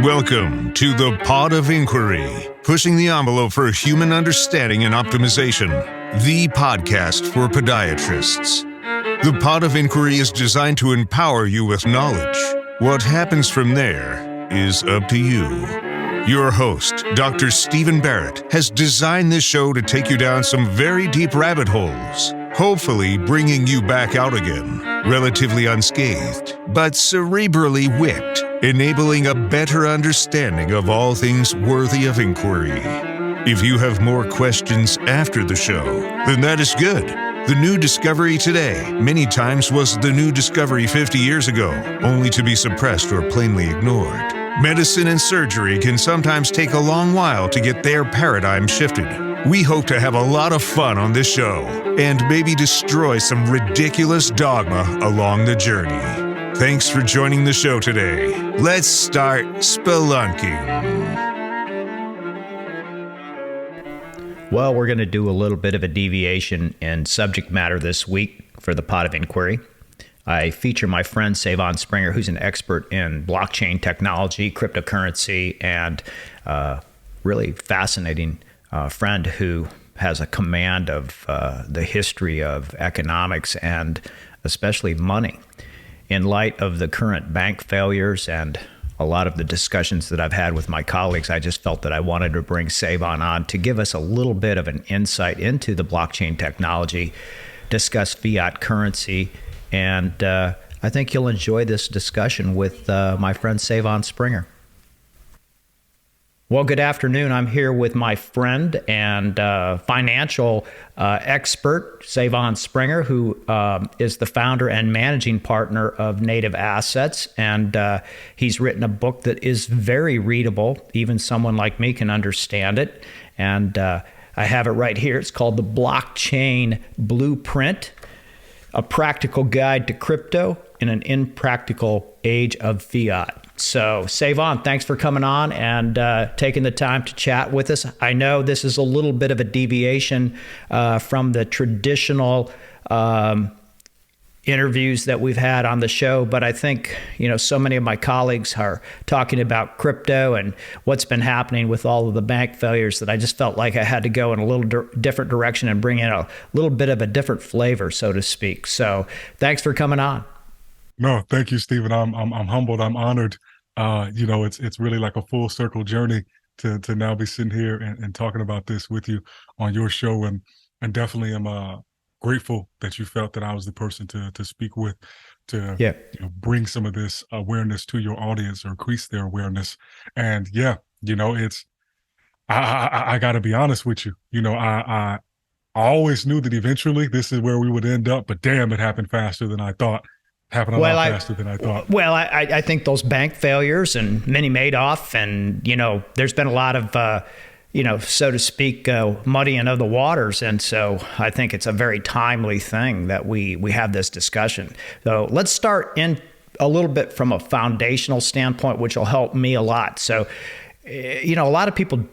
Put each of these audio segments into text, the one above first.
Welcome to the Pod of Inquiry, pushing the envelope for human understanding and optimization, the podcast for podiatrists. The Pod of Inquiry is designed to empower you with knowledge. What happens from there is up to you. Your host, Dr. Sae'Von Barrett, has designed this show to take you down some very deep rabbit holes, hopefully bringing you back out again, relatively unscathed, but cerebrally whipped, enabling a better understanding of all things worthy of inquiry. If you have more questions after the show, then that is good. The new discovery today many times was the new discovery 50 years ago, only to be suppressed or plainly ignored. Medicine and surgery can sometimes take a long while to get their paradigm shifted. We hope to have a lot of fun on this show and maybe destroy some ridiculous dogma along the journey. Thanks for joining the show today. Let's start spelunking. Well, we're going to do a little bit of a deviation in subject matter this week for the Pod of Inquiry. I feature my friend Sae'Von Springer, who's an expert in blockchain technology, cryptocurrency, and really fascinating friend who has a command of the history of economics and especially money. In light of the current bank failures and a lot of the discussions that I've had with my colleagues, I just felt that I wanted to bring Sae'Von on to give us a little bit of an insight into the blockchain technology, discuss fiat currency, and I think you'll enjoy this discussion with my friend Sae'Von Springer. Well, good afternoon. I'm here with my friend and financial expert, Sae'Von Springer, who is the founder and managing partner of Native Assets. And he's written a book that is very readable. Even someone like me can understand it. And I have it right here. It's called The Blockchain Blueprint, a practical guide to crypto in an impractical age of fiat. So, Sae'Von, thanks for coming on and taking the time to chat with us. I know this is a little bit of a deviation from the traditional interviews that we've had on the show, but I think, so many of my colleagues are talking about crypto and what's been happening with all of the bank failures that I just felt like I had to go in a little different direction and bring in a little bit of a different flavor, so to speak. So, thanks for coming on. No, thank you, Sae'Von. I'm humbled. I'm honored. It's really like a full circle journey to now be sitting here and talking about this with you on your show, and definitely am grateful that you felt that I was the person to speak with to bring some of this awareness to your audience or increase their awareness. And it's I got to be honest with you. I always knew that eventually this is where we would end up, but damn, it happened faster than I thought. Happened a lot faster than I thought. Well, I think those bank failures and Minnie Madoff and, there's been a lot of, so to speak, muddying of the waters. And so I think it's a very timely thing that we have this discussion. So let's start in a little bit from a foundational standpoint, which will help me a lot. So, a lot of people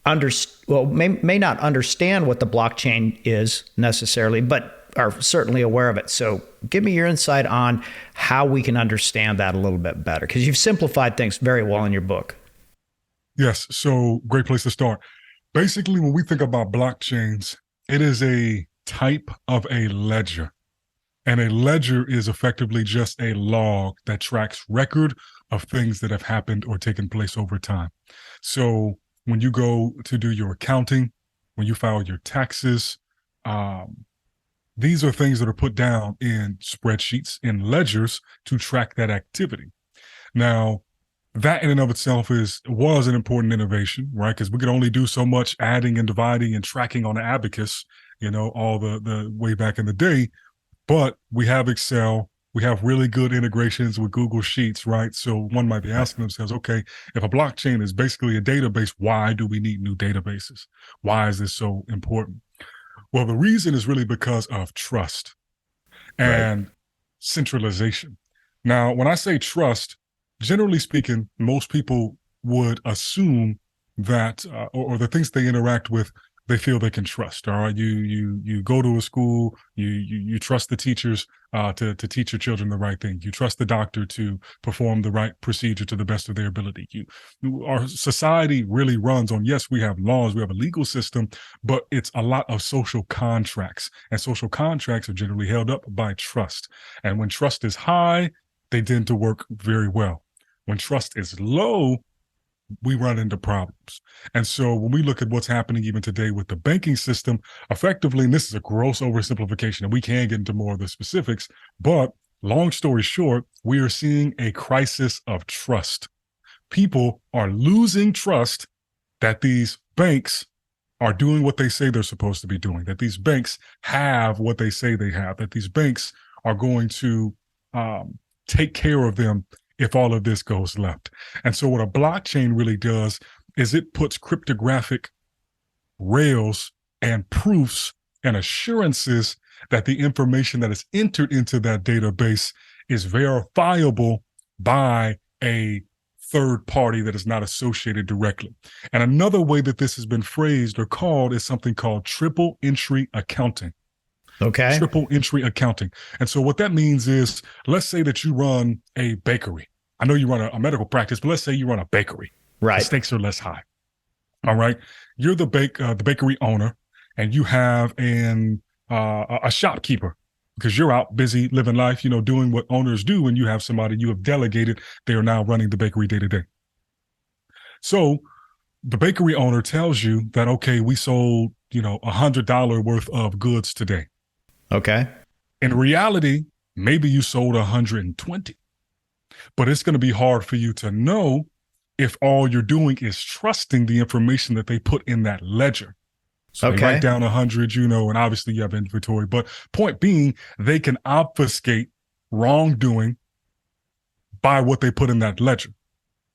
may not understand what the blockchain is necessarily, but are certainly aware of it. So give me your insight on how we can understand that a little bit better, because you've simplified things very well in your book. Yes, so great place to start. Basically, when we think about blockchains, it is a type of a ledger. And a ledger is effectively just a log that tracks record of things that have happened or taken place over time. So when you go to do your accounting, when you file your taxes, these are things that are put down in spreadsheets, in ledgers to track that activity. Now, that in and of itself was an important innovation, right? Because we could only do so much adding and dividing and tracking on the abacus, all the way back in the day. But we have Excel, we have really good integrations with Google Sheets, right? So one might be asking themselves, okay, if a blockchain is basically a database, why do we need new databases? Why is this so important? Well, the reason is really because of trust and centralization. Now, when I say trust, generally speaking, most people would assume that, or the things they interact with they feel they can trust. All right, you go to a school, you trust the teachers to teach your children the right thing. You trust the doctor to perform the right procedure to the best of their ability. Our society really runs on, yes, we have laws, we have a legal system, but it's a lot of social contracts, and social contracts are generally held up by trust. And when trust is high, they tend to work very well. When trust is low, we run into problems. And so when we look at what's happening even today with the banking system, effectively, and this is a gross oversimplification, and we can get into more of the specifics, but long story short, we are seeing a crisis of trust. People are losing trust that these banks are doing what they say they're supposed to be doing, that these banks have what they say they have, that these banks are going to take care of them if all of this goes left. And so what a blockchain really does is it puts cryptographic rails and proofs and assurances that the information that is entered into that database is verifiable by a third party that is not associated directly. And another way that this has been phrased or called is something called triple entry accounting. Okay. Triple entry accounting. And so what that means is, let's say that you run a bakery. I know you run a medical practice, but let's say you run a bakery. Right. The stakes are less high. All right. You're the bakery owner, and you have a shopkeeper, because you're out busy living life, doing what owners do, and you have somebody you have delegated. They are now running the bakery day to day. So the bakery owner tells you that, okay, we sold, $100 worth of goods today. Okay. In reality, maybe you sold 120, but it's going to be hard for you to know if all you're doing is trusting the information that they put in that ledger. So they write down 100, and obviously you have inventory, but point being, they can obfuscate wrongdoing by what they put in that ledger,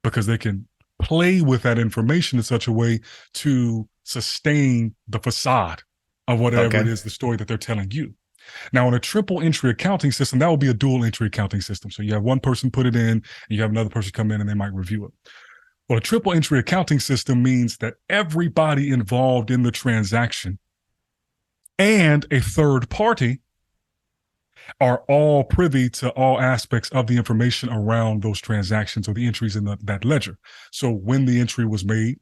because they can play with that information in such a way to sustain the facade of whatever it is, the story that they're telling you. Now, in a triple entry accounting system, that will be a dual entry accounting system. So you have one person put it in, and you have another person come in and they might review it. Well, a triple entry accounting system means that everybody involved in the transaction and a third party are all privy to all aspects of the information around those transactions or the entries in that ledger. So when the entry was made,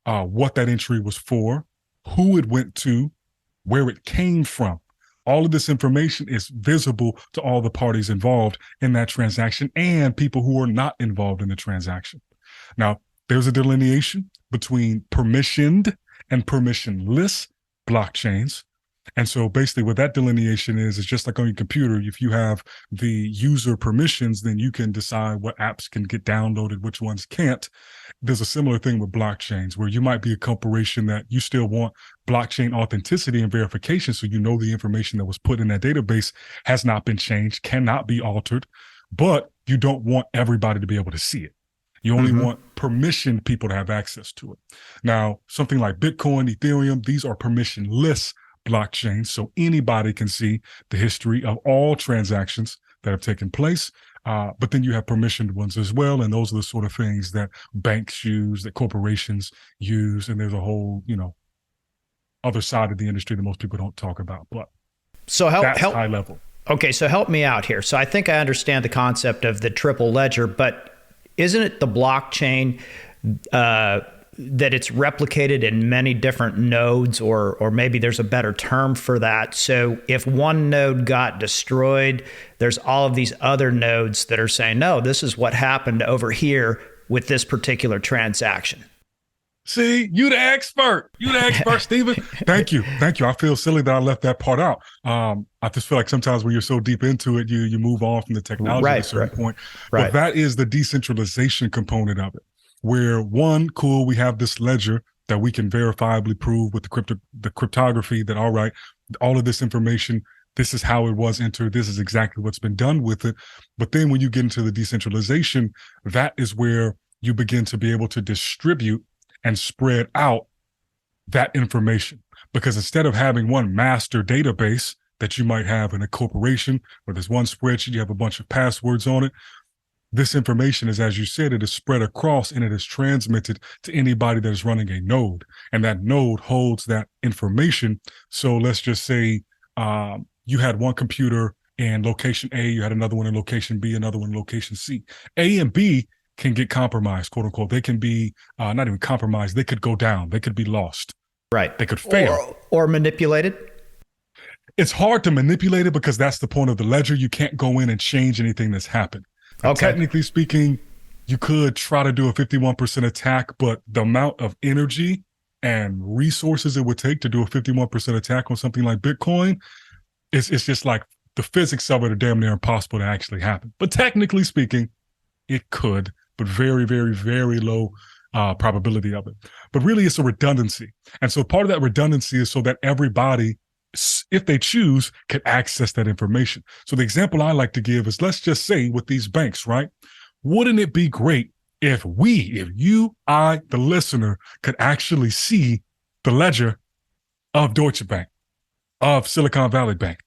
what that entry was for, who it went to, where it came from. All of this information is visible to all the parties involved in that transaction and people who are not involved in the transaction. Now, there's a delineation between permissioned and permissionless blockchains. And so basically what that delineation is just like on your computer. If you have the user permissions, then you can decide what apps can get downloaded, which ones can't. There's a similar thing with blockchains, where you might be a corporation that you still want blockchain authenticity and verification. So the information that was put in that database has not been changed, cannot be altered, but you don't want everybody to be able to see it. You only want permissioned people to have access to it. Now, something like Bitcoin, Ethereum, these are permissionless blockchains, so anybody can see the history of all transactions that have taken place. But then you have permissioned ones as well, and those are the sort of things that banks use, that corporations use, and there's a whole, other side of the industry that most people don't talk about. But so that's high level. Okay, so help me out here. So I think I understand the concept of the triple ledger, but isn't it the blockchain that it's replicated in many different nodes, or maybe there's a better term for that? So if one node got destroyed, there's all of these other nodes that are saying, no, this is what happened over here with this particular transaction. See, you the expert, Stephen. Thank you. I feel silly that I left that part out. I just feel like sometimes when you're so deep into it, you move on from the technology at a certain point. But that is the decentralization component of it, where we have this ledger that we can verifiably prove with the cryptography that, all right, all of this information, this is how it was entered, this is exactly what's been done with it. But then when you get into the decentralization, that is where you begin to be able to distribute and spread out that information. Because instead of having one master database that you might have in a corporation where there's one spreadsheet, you have a bunch of passwords on it, this information is, as you said, it is spread across and it is transmitted to anybody that is running a node. And that node holds that information. So let's just say you had one computer in location A, you had another one in location B, another one in location C. A and B can get compromised, quote unquote. They can be not even compromised. They could go down. They could be lost. Right. They could fail. Or manipulated. It's hard to manipulate it because that's the point of the ledger. You can't go in and change anything that's happened. Now, technically speaking, you could try to do a 51% attack, but the amount of energy and resources it would take to do a 51% attack on something like Bitcoin, it's just like the physics of it are damn near impossible to actually happen. But technically speaking, it could, but very, very, very low probability of it. But really, it's a redundancy. And so part of that redundancy is so that everybody, if they choose, can access that information. So the example I like to give is, let's just say with these banks, right? Wouldn't it be great if you, I, the listener, could actually see the ledger of Deutsche Bank, of Silicon Valley Bank,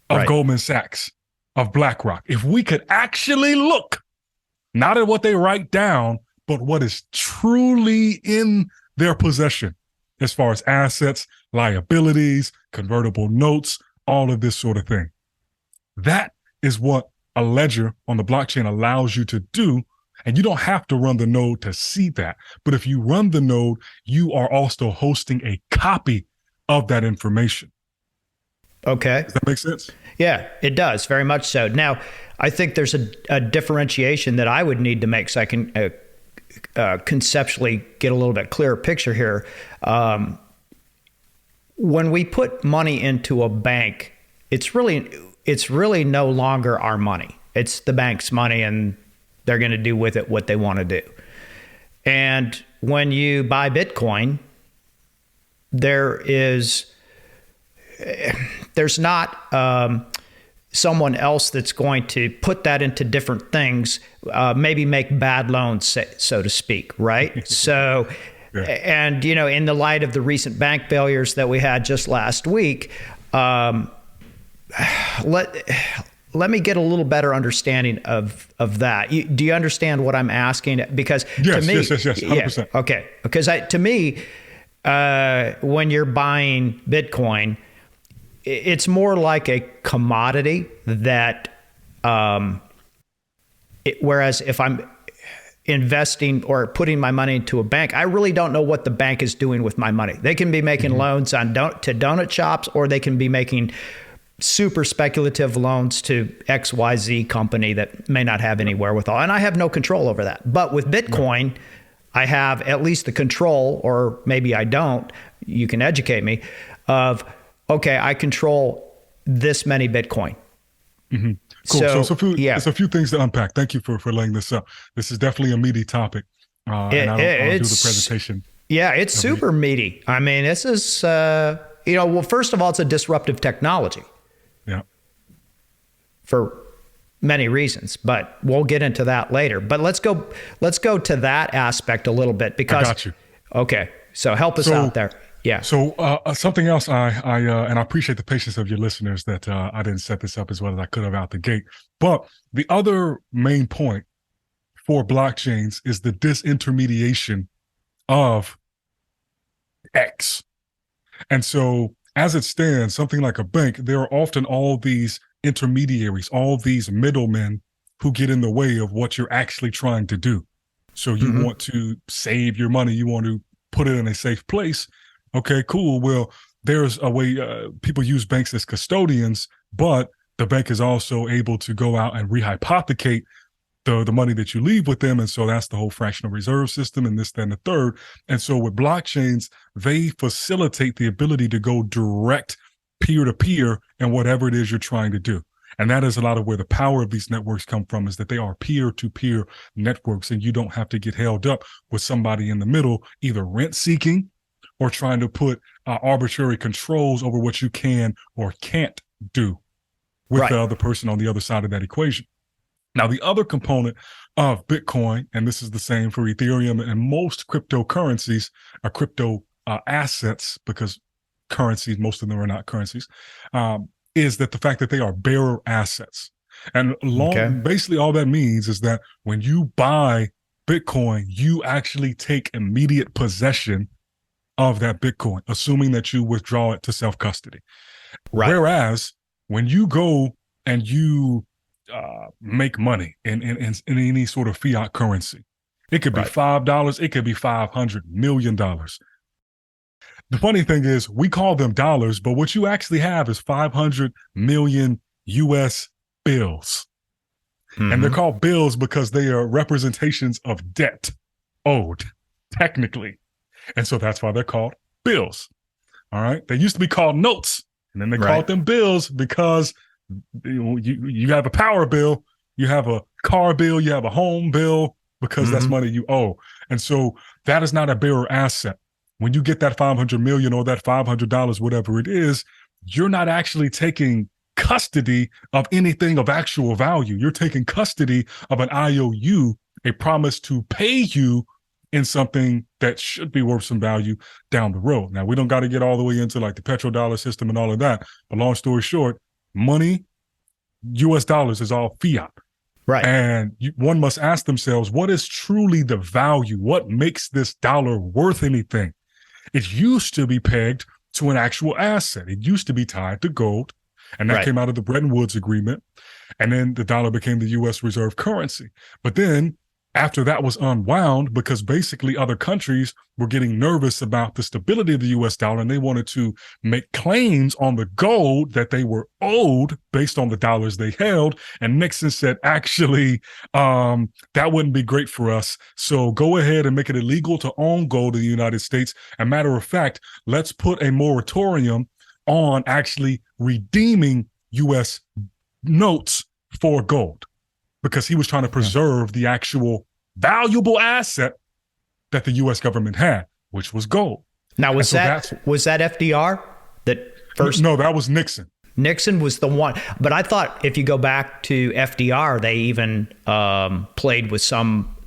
of Goldman Sachs, of BlackRock? If we could actually look, not at what they write down, but what is truly in their possession as far as assets, liabilities, convertible notes, all of this sort of thing. That is what a ledger on the blockchain allows you to do. And you don't have to run the node to see that. But if you run the node, you are also hosting a copy of that information. Okay. Does that make sense? Yeah, it does. Very much so. Now, I think there's a differentiation that I would need to make so I can conceptually get a little bit clearer picture here. When we put money into a bank, it's really no longer our money. It's the bank's money, and they're going to do with it what they want to do. And when you buy Bitcoin, there's not someone else that's going to put that into different things, maybe make bad loans, so to speak, right? So, yeah. And, in the light of the recent bank failures that we had just last week, let me get a little better understanding of that. Do you understand what I'm asking? Because yes, to me, yes, 100%. Yeah, okay. Because to me, when you're buying Bitcoin, it's more like a commodity that, whereas if I'm investing or putting my money into a bank, I really don't know what the bank is doing with my money. They can be making loans to donut shops, or they can be making super speculative loans to XYZ company that may not have any wherewithal. And I have no control over that. But with Bitcoin, I have at least the control, or maybe I don't, you can educate me, of, okay, I control this many Bitcoin. Mm-hmm. Cool. So there's a few things to unpack. Thank you for laying this up. This is definitely a meaty topic. And I'll do the presentation. Yeah, it's super meaty. I mean, this is, well, first of all, it's a disruptive technology. Yeah. For many reasons, but we'll get into that later. But let's go to that aspect a little bit, because I got you. Okay. So help us out there. Yeah. So something else and I appreciate the patience of your listeners that I didn't set this up as well as I could have out the gate. But the other main point for blockchains is the disintermediation of X. And so as it stands, something like a bank, there are often all these intermediaries, all these middlemen who get in the way of what you're actually trying to do. So you want to save your money, you want to put it in a safe place. Okay, cool. Well, there's a way people use banks as custodians, but the bank is also able to go out and rehypothecate the money that you leave with them. And so that's the whole fractional reserve system and this, that, and the third. And so with blockchains, they facilitate the ability to go direct peer-to-peer in whatever it is you're trying to do. And that is a lot of where the power of these networks come from, is that they are peer-to-peer networks, and you don't have to get held up with somebody in the middle, either rent-seeking or trying to put arbitrary controls over what you can or can't do with the other person on the other side of that equation. Now, the other component of Bitcoin, and this is the same for Ethereum and most cryptocurrencies, are crypto assets, because currencies, most of them are not currencies, is that the fact that they are bearer assets. And basically all that means is that when you buy Bitcoin, you actually take immediate possession of that Bitcoin, assuming that you withdraw it to self-custody. Right. Whereas when you go and you make money in any sort of fiat currency, it could be $5, it could be $500 million. The funny thing is, we call them dollars, but what you actually have is 500 million US bills. And they're called bills because they are representations of debt owed, technically. And so that's why they're called bills. All right. They used to be called notes, and then they called them bills because you have a power bill, you have a car bill, you have a home bill, because that's money you owe. And so that is not a bearer asset. When you get that 500 million or that $500, whatever it is, you're not actually taking custody of anything of actual value. You're taking custody of an IOU, a promise to pay you in something that should be worth some value down the road. Now, we don't got to get all the way into like the petrodollar system and all of that. But long story short, money, US dollars, is all fiat. Right. And one must ask themselves, what is truly the value? What makes this dollar worth anything? It used to be pegged to an actual asset. It used to be tied to gold. And that came out of the Bretton Woods Agreement. And then the dollar became the U.S. reserve currency. But then after that was unwound, because basically other countries were getting nervous about the stability of the U.S. dollar, and they wanted to make claims on the gold that they were owed based on the dollars they held. And Nixon said, actually, that wouldn't be great for us. So go ahead and make it illegal to own gold in the United States. And matter of fact, let's put a moratorium on actually redeeming U.S. notes for gold, because he was trying to preserve the actual valuable asset that the U.S. government had, which was gold. Now, was that FDR that first? No, that was Nixon. Nixon was the one. But I thought if you go back to FDR, they even played with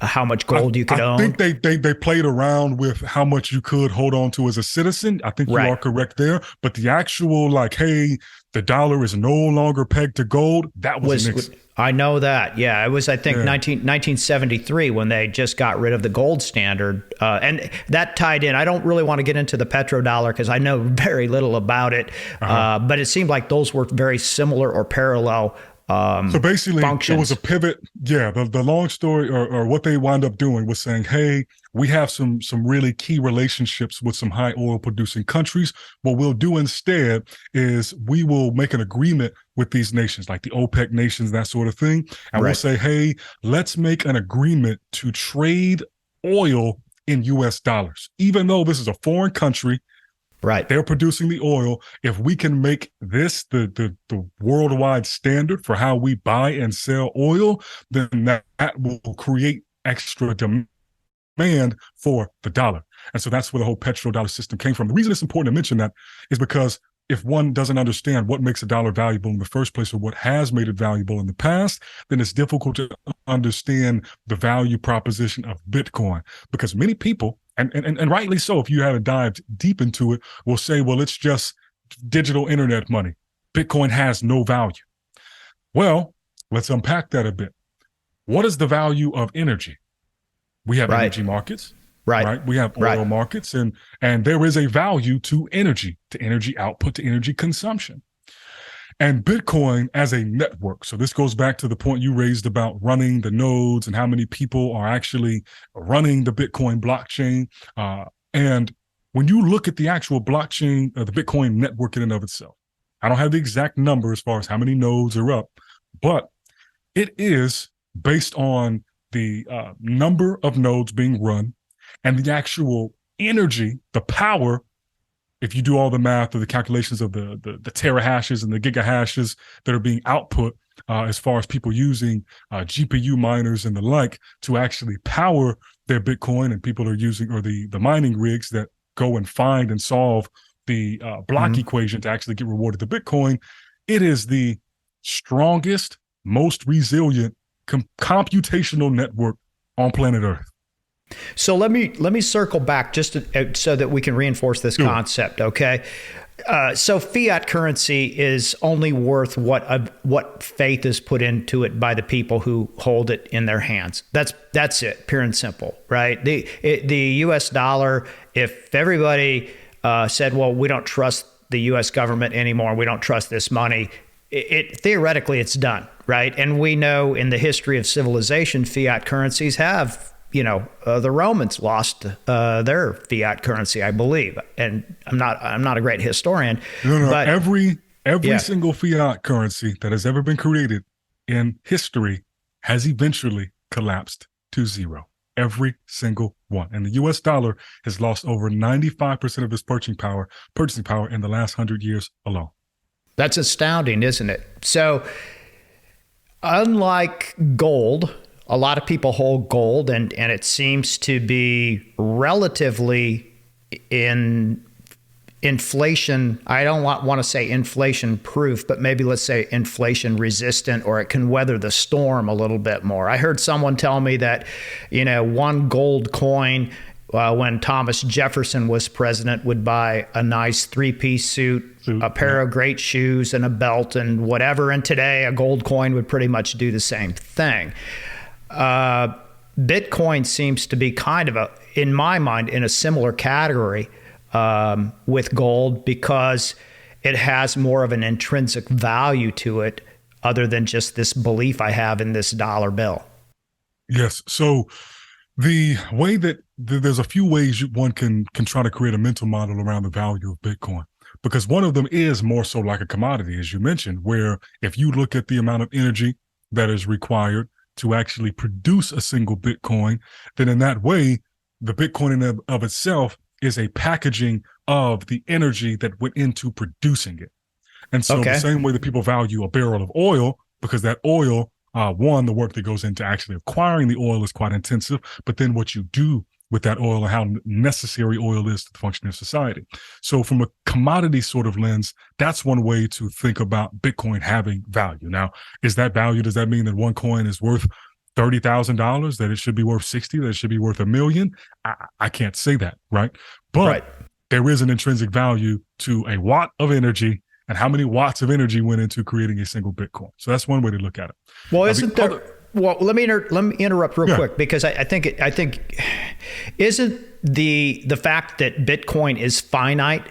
how much gold you could own. I think they played around with how much you could hold on to as a citizen. I think you are correct there. But the actual, like, hey, the dollar is no longer pegged to gold, that was Nixon. I know that. Yeah, it was, I think, 1973 when they just got rid of the gold standard. And that tied in. I don't really want to get into the petrodollar because I know very little about it. But it seemed like those were very similar or parallel so basically, functions. It was a pivot. Yeah, the long story or what they wound up doing was saying, hey, we have some really key relationships with some high oil producing countries. What we'll do instead is we will make an agreement with these nations, like the OPEC nations, that sort of thing. And we'll say, hey, let's make an agreement to trade oil in US dollars. Even though this is a foreign country, they're producing the oil. If we can make this the worldwide standard for how we buy and sell oil, then that will create extra demand for the dollar. And so that's where the whole petrodollar system came from. The reason it's important to mention that is because if one doesn't understand what makes a dollar valuable in the first place or what has made it valuable in the past, then it's difficult to understand the value proposition of Bitcoin. Because many people, and rightly so, if you haven't dived deep into it, will say, well, it's just digital internet money. Bitcoin has no value. Well, let's unpack that a bit. What is the value of energy? We have energy markets. We have oil markets, and there is a value to energy output, to energy consumption. And Bitcoin as a network. So this goes back to the point you raised about running the nodes and how many people are actually running the Bitcoin blockchain. And when you look at the actual blockchain, the Bitcoin network in and of itself, I don't have the exact number as far as how many nodes are up, but it is based on the number of nodes being run and the actual energy, the power. If you do all the math or the calculations of the terahashes and the gigahashes that are being output as far as people using GPU miners and the like to actually power their Bitcoin, and people are using, or the mining rigs that go and find and solve the block equation to actually get rewarded the Bitcoin, it is the strongest, most resilient computational network on planet Earth. So let me circle back just so that we can reinforce this concept, okay? So fiat currency is only worth what faith is put into it by the people who hold it in their hands. That's it, pure and simple, right? The U.S. dollar, if everybody said, well, we don't trust the U.S. government anymore, we don't trust this money, theoretically it's done, right? And we know in the history of civilization, fiat currencies have, the Romans lost their fiat currency, I believe. And I'm not a great historian. No. But every single fiat currency that has ever been created in history has eventually collapsed to zero. Every single one. And the US dollar has lost over 95% of its purchasing power in the last 100 years alone. That's astounding, isn't it? So unlike gold, a lot of people hold gold, and it seems to be relatively in inflation. I don't want to say inflation proof, but maybe let's say inflation resistant, or it can weather the storm a little bit more. I heard someone tell me that, one gold coin when Thomas Jefferson was president would buy a nice 3-piece suit, a pair of great shoes, and a belt and whatever. And today a gold coin would pretty much do the same thing. Bitcoin seems to be kind of in my mind, in a similar category with gold, because it has more of an intrinsic value to it other than just this belief I have in this dollar bill. Yes. So the way that there's a few ways one can try to create a mental model around the value of Bitcoin, because one of them is more so like a commodity, as you mentioned, where if you look at the amount of energy that is required to actually produce a single Bitcoin, then in that way, the Bitcoin in of itself is a packaging of the energy that went into producing it. And so the same way that people value a barrel of oil, because that oil, the work that goes into actually acquiring the oil is quite intensive, but then what you do with that oil and how necessary oil is to the function of society. So from a commodity sort of lens, that's one way to think about Bitcoin having value. Now, is that value? Does that mean that one coin is worth $30,000, that it should be worth 60, that it should be worth $1 million? I can't say that, right? But there is an intrinsic value to a watt of energy and how many watts of energy went into creating a single Bitcoin. So that's one way to look at it. Well, isn't there? Well, let me interrupt real quick, because I think isn't the fact that Bitcoin is finite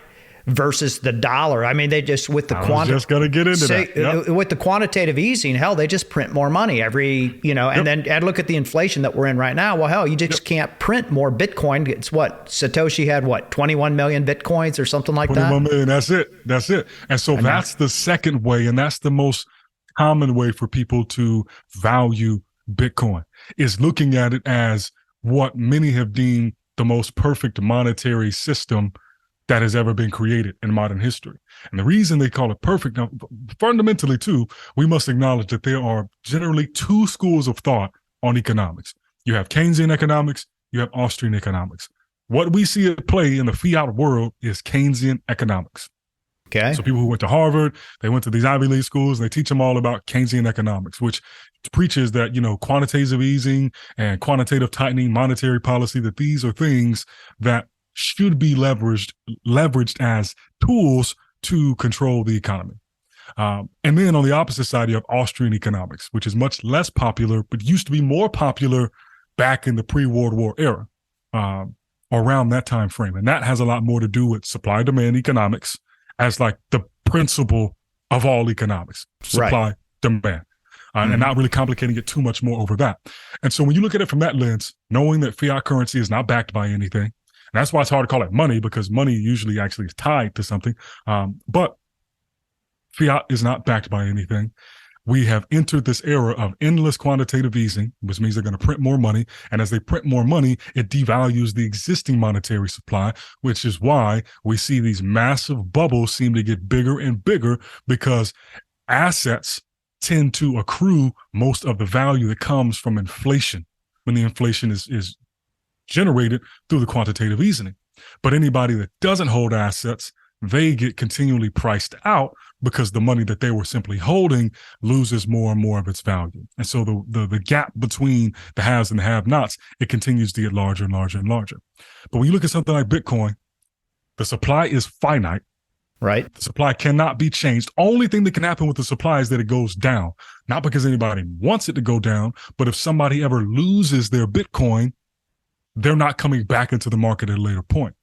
versus the dollar? I mean, they just with the just going to get into that. With the quantitative easing, hell, they just print more money every, and then I'd look at the inflation that we're in right now. Well, hell, you just can't print more Bitcoin. It's what Satoshi had, 21 million Bitcoins or something like 21 that. million. That's it. And so that's the second way, and that's the most common way for people to value Bitcoin, is looking at it as what many have deemed the most perfect monetary system that has ever been created in modern history. And the reason they call it perfect, now, fundamentally too, we must acknowledge that there are generally two schools of thought on economics. You have Keynesian economics, you have Austrian economics. What we see at play in the fiat world is Keynesian economics. Okay. So people who went to Harvard, they went to these Ivy League schools, and they teach them all about Keynesian economics, which preaches that, quantitative easing and quantitative tightening, monetary policy, that these are things that should be leveraged as tools to control the economy. And then on the opposite side, you have Austrian economics, which is much less popular, but used to be more popular back in the pre-World War era, around that time frame. And that has a lot more to do with supply-demand economics as like the principle of all economics, supply, demand, and not really complicating it too much more over that. And so when you look at it from that lens, knowing that fiat currency is not backed by anything, and that's why it's hard to call it money, because money usually actually is tied to something. But fiat is not backed by anything. We have entered this era of endless quantitative easing, which means they're going to print more money. And as they print more money, it devalues the existing monetary supply, which is why we see these massive bubbles seem to get bigger and bigger, because assets tend to accrue most of the value that comes from inflation, when the inflation is generated through the quantitative easing. But anybody that doesn't hold assets they get continually priced out because the money that they were simply holding loses more and more of its value. And so the gap between the haves and the have-nots, it continues to get larger and larger and larger. But when you look at something like Bitcoin, the supply is finite. Right. The supply cannot be changed. Only thing that can happen with the supply is that it goes down, not because anybody wants it to go down, but if somebody ever loses their Bitcoin, they're not coming back into the market at a later point.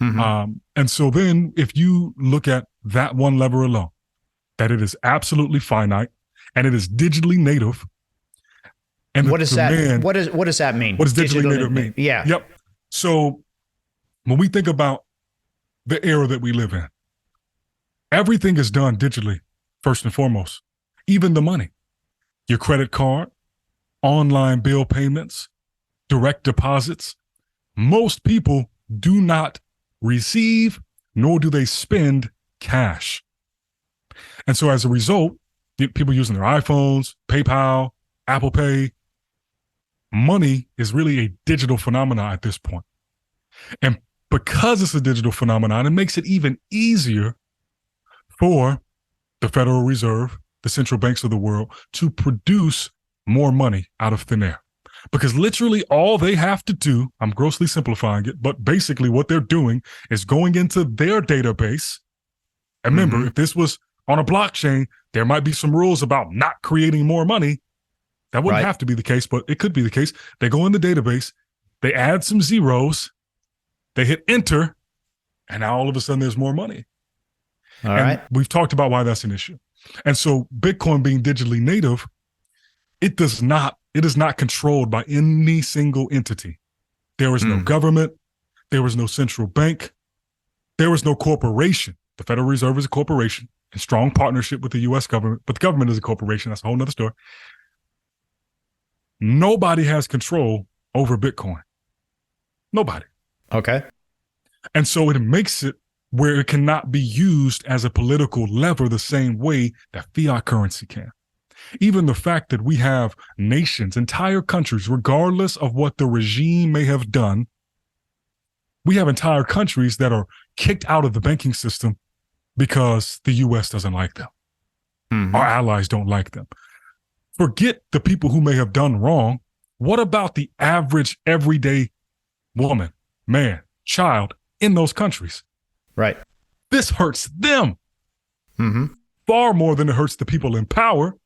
Mm-hmm. And so then if you look at that one lever alone, that it is absolutely finite and it is digitally native. And what does that mean? What does that mean? What does digitally native mean? Yeah. Yep. So when we think about the era that we live in, everything is done digitally, first and foremost, even the money, your credit card, online bill payments, direct deposits. Most people do not receive, nor do they spend cash. And so as a result, people using their iPhones, PayPal, Apple Pay, money is really a digital phenomenon at this point. And because it's a digital phenomenon, it makes it even easier for the Federal Reserve, the central banks of the world, to produce more money out of thin air. Because literally all they have to do, I'm grossly simplifying it, but basically what they're doing is going into their database. And remember, if this was on a blockchain, there might be some rules about not creating more money. That wouldn't have to be the case, but it could be the case. They go in the database, they add some zeros, they hit enter, and now all of a sudden there's more money. All right. We've talked about why that's an issue. And so Bitcoin being digitally native, it is not controlled by any single entity. There is no government. There is no central bank. There is no corporation. The Federal Reserve is a corporation in strong partnership with the U.S. government, but the government is a corporation. That's a whole nother story. Nobody has control over Bitcoin. Nobody. Okay. And so it makes it where it cannot be used as a political lever the same way that fiat currency can. Even the fact that we have nations, entire countries, regardless of what the regime may have done, we have entire countries that are kicked out of the banking system because the U.S. doesn't like them. Our allies don't like them. Forget the people who may have done wrong. What about the average everyday woman, man, child in those countries? Right. This hurts them far more than it hurts the people in power.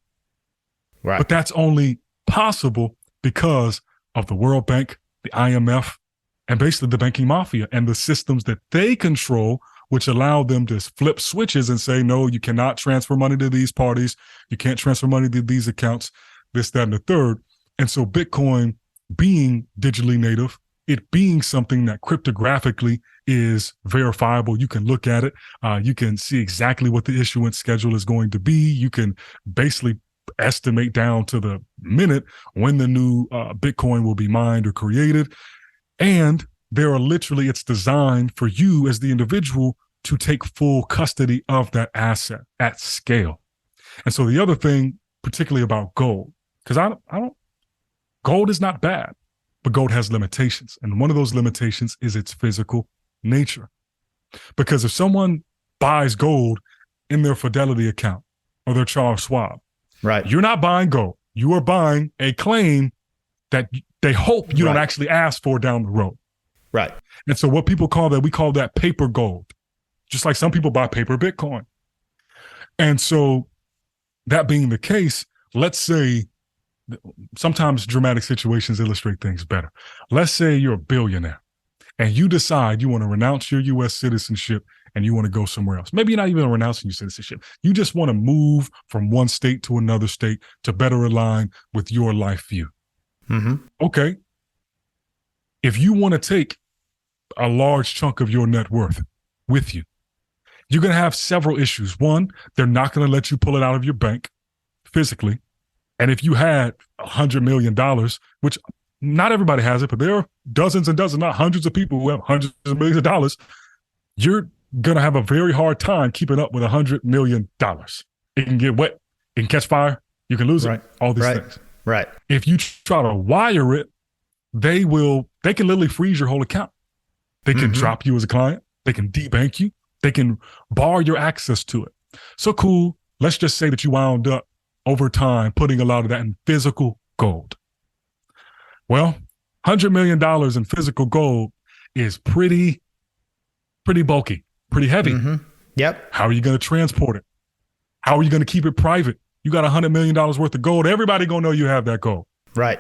Right. But that's only possible because of the World Bank, the IMF, and basically the banking mafia and the systems that they control, which allow them to flip switches and say, no, you cannot transfer money to these parties. You can't transfer money to these accounts, this, that, and the third. And so Bitcoin being digitally native, it being something that cryptographically is verifiable. You can look at it. You can see exactly what the issuance schedule is going to be. You can basically estimate down to the minute when the new Bitcoin will be mined or created. And it's designed for you as the individual to take full custody of that asset at scale. And so the other thing, particularly about gold, because gold is not bad, but gold has limitations. And one of those limitations is its physical nature. Because if someone buys gold in their Fidelity account or their Charles Schwab, right, you're not buying gold. You are buying a claim that they hope you don't actually ask for down the road. Right. And so what people call that, we call that paper gold, just like some people buy paper Bitcoin. And so that being the case, let's say, sometimes dramatic situations illustrate things better. Let's say you're a billionaire and you decide you want to renounce your U.S. citizenship and you want to go somewhere else. Maybe you're not even renouncing your citizenship. You just want to move from one state to another state to better align with your life view. Okay. If you want to take a large chunk of your net worth with you, you're going to have several issues. One, they're not going to let you pull it out of your bank physically. And if you had $100 million, which not everybody has it, but there are dozens and dozens, not hundreds of people who have hundreds of millions of dollars, you're going to have a very hard time keeping up with $100 million. It can get wet, it can catch fire, you can lose it, all these things. Right. If you try to wire it, they can literally freeze your whole account. They can drop you as a client. They can debank you. They can bar your access to it. So cool. Let's just say that you wound up over time putting a lot of that in physical gold. Well, $100 million in physical gold is pretty bulky, pretty heavy. Mm-hmm. Yep. How are you going to transport it? How are you going to keep it private? You got $100 million worth of gold. Everybody going to know you have that gold. Right.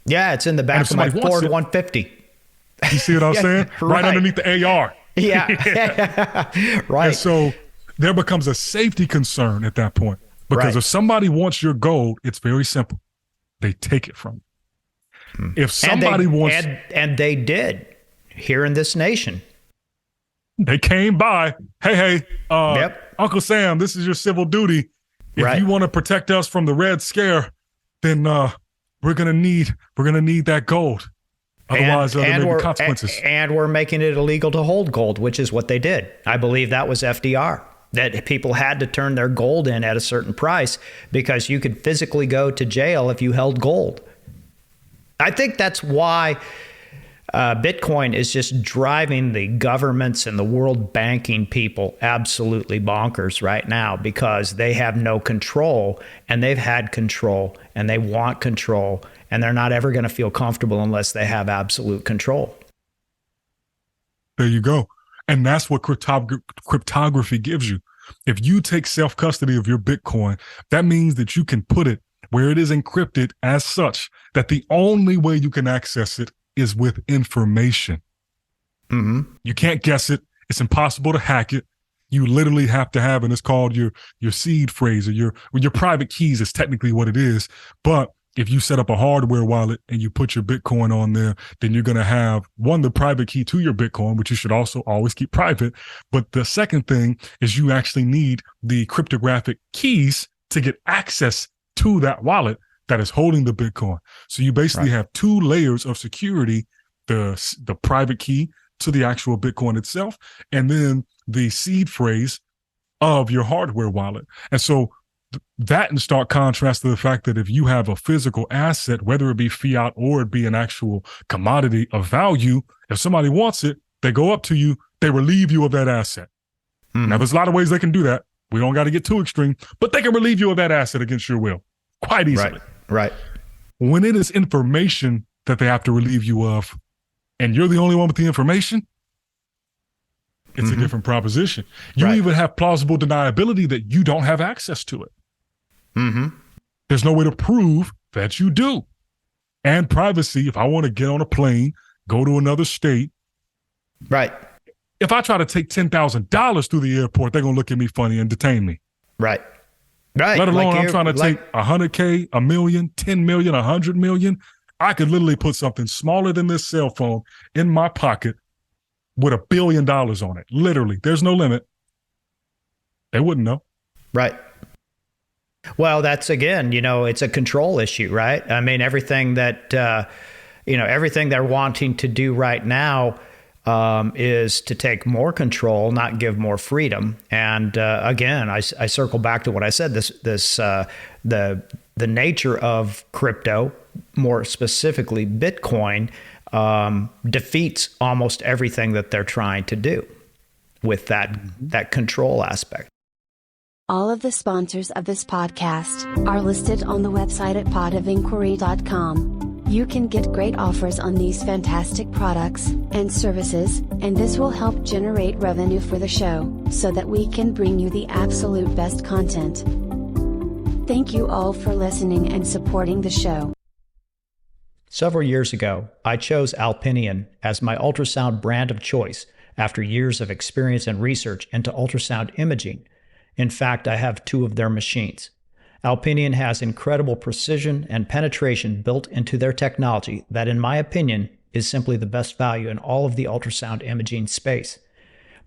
Yeah, it's in the back of my Ford 150. You see what I'm saying? Right underneath the AR. Yeah. Right. And so there becomes a safety concern at that point. Because if somebody wants your gold, it's very simple. They take it from you. If somebody wants... And they did here in this nation. They came by. Hey, Uncle Sam, this is your civil duty. If you want to protect us from the Red Scare, then we're gonna need that gold. Otherwise, there may be consequences. And we're making it illegal to hold gold, which is what they did. I believe that was FDR. That people had to turn their gold in at a certain price because you could physically go to jail if you held gold. I think that's why Bitcoin is just driving the governments and the world banking people absolutely bonkers right now, because they have no control, and they've had control, and they want control, and they're not ever going to feel comfortable unless they have absolute control. There you go. And that's what cryptography gives you. If you take self-custody of your Bitcoin, that means that you can put it where it is encrypted as such that the only way you can access it is with information. Mm-hmm. You can't guess it. It's impossible to hack it. You literally have to have, and it's called your seed phrase, or your private keys is technically what it is. But if you set up a hardware wallet and you put your Bitcoin on there, then you're going to have, one, the private key to your Bitcoin, which you should also always keep private. But the second thing is you actually need the cryptographic keys to get access to that wallet that is holding the Bitcoin. So you basically have two layers of security, the private key to the actual Bitcoin itself, and then the seed phrase of your hardware wallet. And so that, in stark contrast to the fact that if you have a physical asset, whether it be fiat or it be an actual commodity of value, if somebody wants it, they go up to you, they relieve you of that asset. Mm-hmm. Now, there's a lot of ways they can do that. We don't got to get too extreme, but they can relieve you of that asset against your will quite easily. Right. When it is information that they have to relieve you of, and you're the only one with the information, it's a different proposition. You even have plausible deniability that you don't have access to it. Mm-hmm. There's no way to prove that you do. And privacy, if I want to get on a plane, go to another state. Right. If I try to take $10,000 through the airport, they're going to look at me funny and detain me. Right. Let alone I'm trying to take 100K, a million, 10 million, 100 million. I could literally put something smaller than this cell phone in my pocket with $1 billion on it. Literally. There's no limit. They wouldn't know. Right. Well, that's, again, it's a control issue, right? I mean, everything that, everything they're wanting to do right now is to take more control, not give more freedom. And again, I circle back to what I said. The nature of crypto, more specifically Bitcoin, defeats almost everything that they're trying to do with that control aspect. All of the sponsors of this podcast are listed on the website at potofinquiry.com. You can get great offers on these fantastic products and services, and this will help generate revenue for the show, so that we can bring you the absolute best content. Thank you all for listening and supporting the show. Several years ago, I chose Alpinion as my ultrasound brand of choice after years of experience and research into ultrasound imaging. In fact, I have 2 of their machines. Alpinion has incredible precision and penetration built into their technology that, in my opinion, is simply the best value in all of the ultrasound imaging space.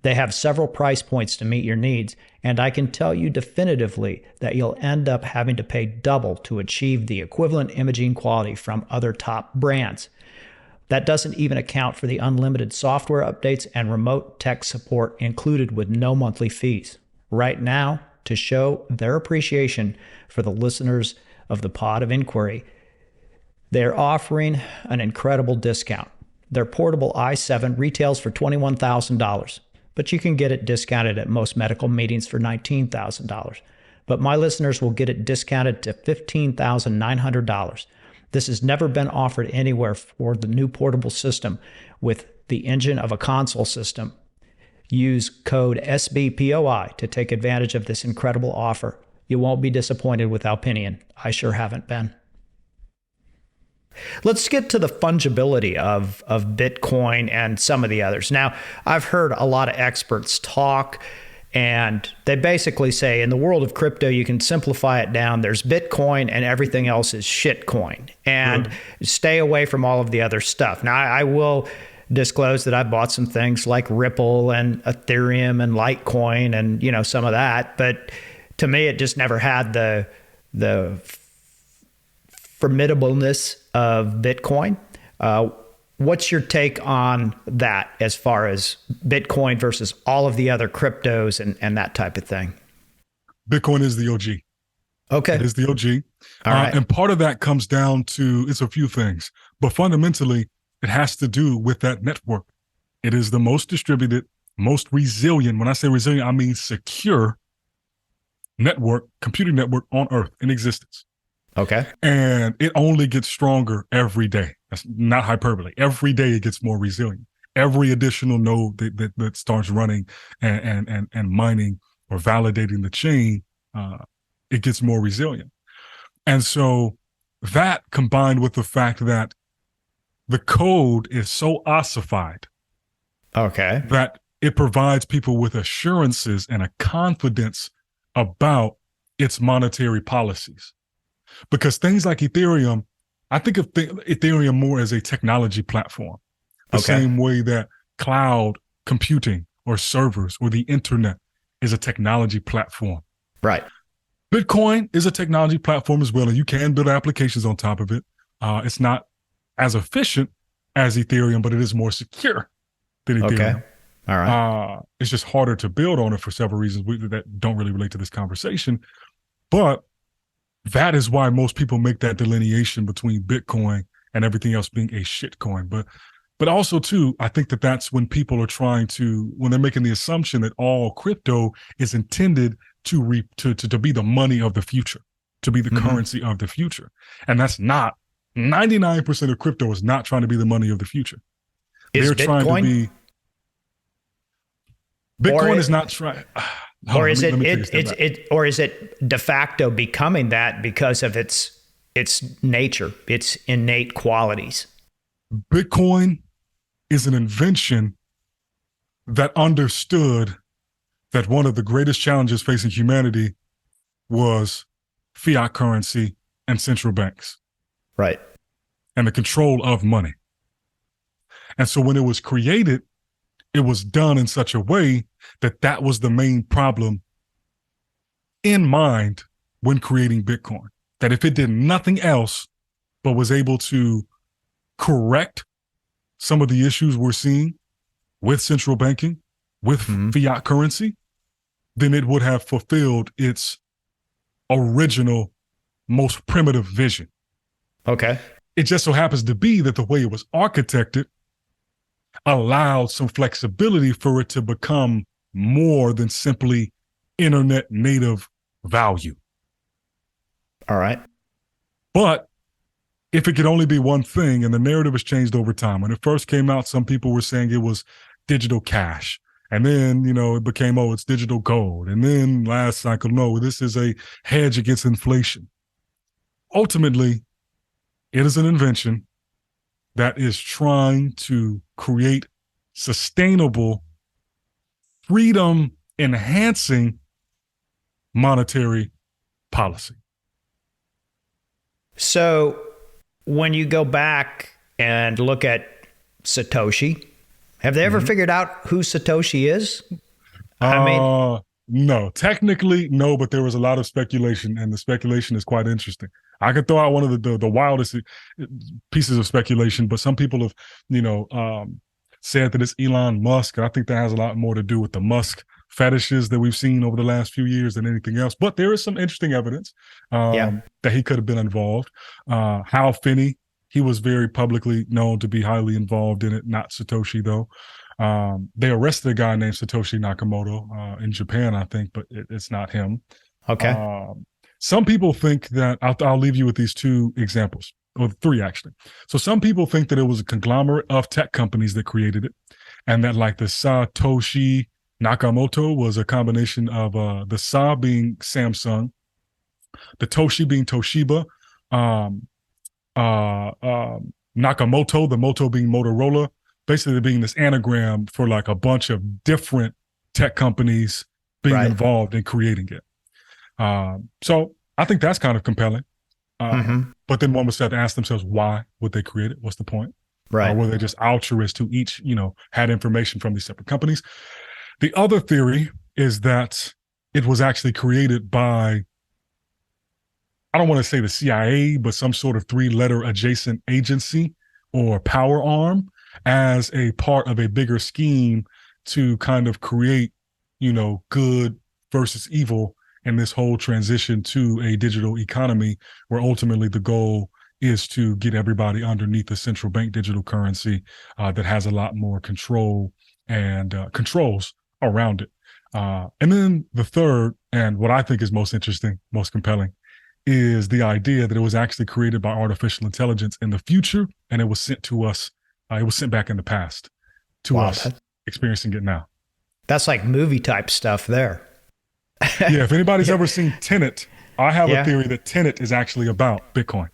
They have several price points to meet your needs, and I can tell you definitively that you'll end up having to pay double to achieve the equivalent imaging quality from other top brands. That doesn't even account for the unlimited software updates and remote tech support included with no monthly fees. Right now, to show their appreciation for the listeners of the Pod of Inquiry, they're offering an incredible discount. Their portable i7 retails for $21,000. but you can get it discounted at most medical meetings for $19,000. But my listeners will get it discounted to $15,900. This has never been offered anywhere for the new portable system with the engine of a console system. Use code SBPOI to take advantage of this incredible offer. You won't be disappointed with Alpinion. I sure haven't been. Let's get to the fungibility of Bitcoin and some of the others. Now, I've heard a lot of experts talk, and they basically say in the world of crypto, you can simplify it down. There's Bitcoin and everything else is shitcoin. And stay away from all of the other stuff. Now, I will disclose that I bought some things like Ripple and Ethereum and Litecoin and, some of that. But to me, it just never had the formidableness of Bitcoin. What's your take on that as far as Bitcoin versus all of the other cryptos and that type of thing? Bitcoin is the OG. Okay. It is the OG. All right. And part of that comes down to, it's a few things, but fundamentally, it has to do with that network. It is the most distributed, most resilient. When I say resilient, I mean secure network, computing network on Earth in existence. Okay. And it only gets stronger every day. That's not hyperbole. Every day it gets more resilient. Every additional node that starts running and mining or validating the chain, it gets more resilient. And so that combined with the fact that the code is so ossified, that it provides people with assurances and a confidence about its monetary policies. Because things like Ethereum, I think of Ethereum more as a technology platform, the same way that cloud computing or servers or the internet is a technology platform. Right. Bitcoin is a technology platform as well, and you can build applications on top of it. It's not as efficient as Ethereum, but it is more secure than Ethereum. Okay. All right. It's just harder to build on it for several reasons that don't really relate to this conversation. But that is why most people make that delineation between Bitcoin and everything else being a shitcoin. But also, too, I think that's when people are when they're making the assumption that all crypto is intended to be the money of the future, to be the currency of the future. And that's not. 99% of crypto is not trying to be the money of the future. They're trying to be. Bitcoin is not trying. Or is it de facto becoming that because of its nature, its innate qualities? Bitcoin is an invention that understood that one of the greatest challenges facing humanity was fiat currency and central banks. Right. And the control of money. And so when it was created, it was done in such a way that was the main problem in mind when creating Bitcoin. That if it did nothing else, but was able to correct some of the issues we're seeing with central banking, with fiat currency, then it would have fulfilled its original, most primitive vision. Okay. It just so happens to be that the way it was architected allowed some flexibility for it to become more than simply internet native value. All right. But if it could only be one thing, and the narrative has changed over time. When it first came out, some people were saying it was digital cash. And then, it became, it's digital gold. And then last cycle, no, this is a hedge against inflation. Ultimately, it is an invention that is trying to create sustainable, freedom-enhancing monetary policy. So when you go back and look at Satoshi, have they ever figured out who Satoshi is? No, technically, no, but there was a lot of speculation, and the speculation is quite interesting. I could throw out one of the wildest pieces of speculation, but some people have, said that it's Elon Musk. And I think that has a lot more to do with the Musk fetishes that we've seen over the last few years than anything else. But there is some interesting evidence that he could have been involved. Hal Finney, he was very publicly known to be highly involved in it, not Satoshi though. They arrested a guy named Satoshi Nakamoto in Japan, I think, but it's not him. Okay. Some people think that I'll leave you with these two examples, or three actually. So some people think that it was a conglomerate of tech companies that created it, and that like the Satoshi Nakamoto was a combination of the Sa being Samsung, the Toshi being Toshiba, Nakamoto, the Moto being Motorola, basically being this anagram for like a bunch of different tech companies being involved in creating it. So I think that's kind of compelling. But then one would have to ask themselves, why would they create it? What's the point? Right. Or were they just altruists who each, had information from these separate companies? The other theory is that it was actually created by, I don't want to say the CIA, but some sort of 3-letter adjacent agency or power arm as a part of a bigger scheme to kind of create, good versus evil in this whole transition to a digital economy, where ultimately the goal is to get everybody underneath a central bank digital currency that has a lot more control and controls around it. And then the third, and what I think is most interesting, most compelling, is the idea that it was actually created by artificial intelligence in the future, and it was sent to us. It was sent back in the past to us, experiencing it now. That's like movie type stuff there. Yeah, if anybody's ever seen Tenet, I have a theory that Tenet is actually about Bitcoin.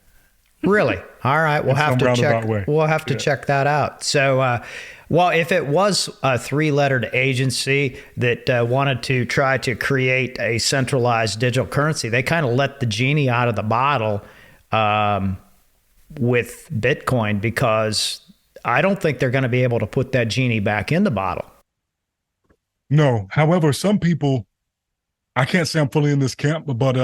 Really? All right, we'll have to check. We'll have to check that out. So, well, if it was a 3-lettered agency that wanted to try to create a centralized digital currency, they kind of let the genie out of the bottle with Bitcoin, because I don't think they're going to be able to put that genie back in the bottle. No. However, some people, I can't say I'm fully in this camp, but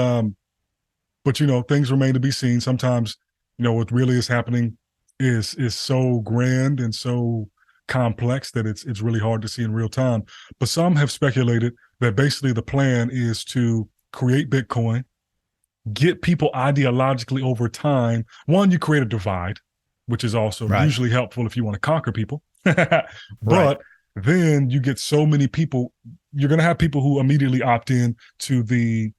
things remain to be seen. Sometimes, what really is happening is so grand and so complex that it's really hard to see in real time. But some have speculated that basically the plan is to create Bitcoin, get people ideologically over time. One, you create a divide, which is also usually helpful if you want to conquer people. But then you get so many people, you're going to have people who immediately opt in to the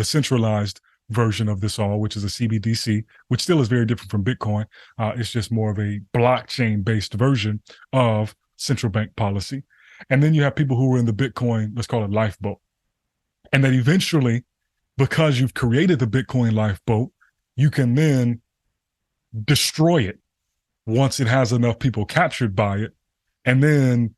centralized version of this all, which is a CBDC, which still is very different from Bitcoin. It's just more of a blockchain-based version of central bank policy. And then you have people who are in the Bitcoin, let's call it lifeboat. And then eventually, because you've created the Bitcoin lifeboat, you can then destroy it once it has enough people captured by it. And then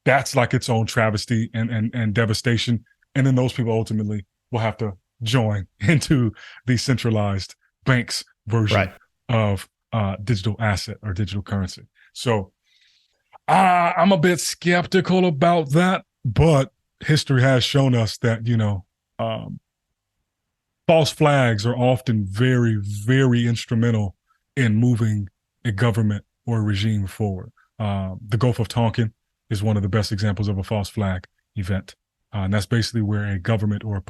that's like its own travesty and devastation. And then those people ultimately will have to join into the centralized bank's version of digital asset or digital currency. So I'm a bit skeptical about that, but history has shown us that, false flags are often very, very instrumental in moving a government or a regime forward. The Gulf of Tonkin is one of the best examples of a false flag event. And that's basically where a government or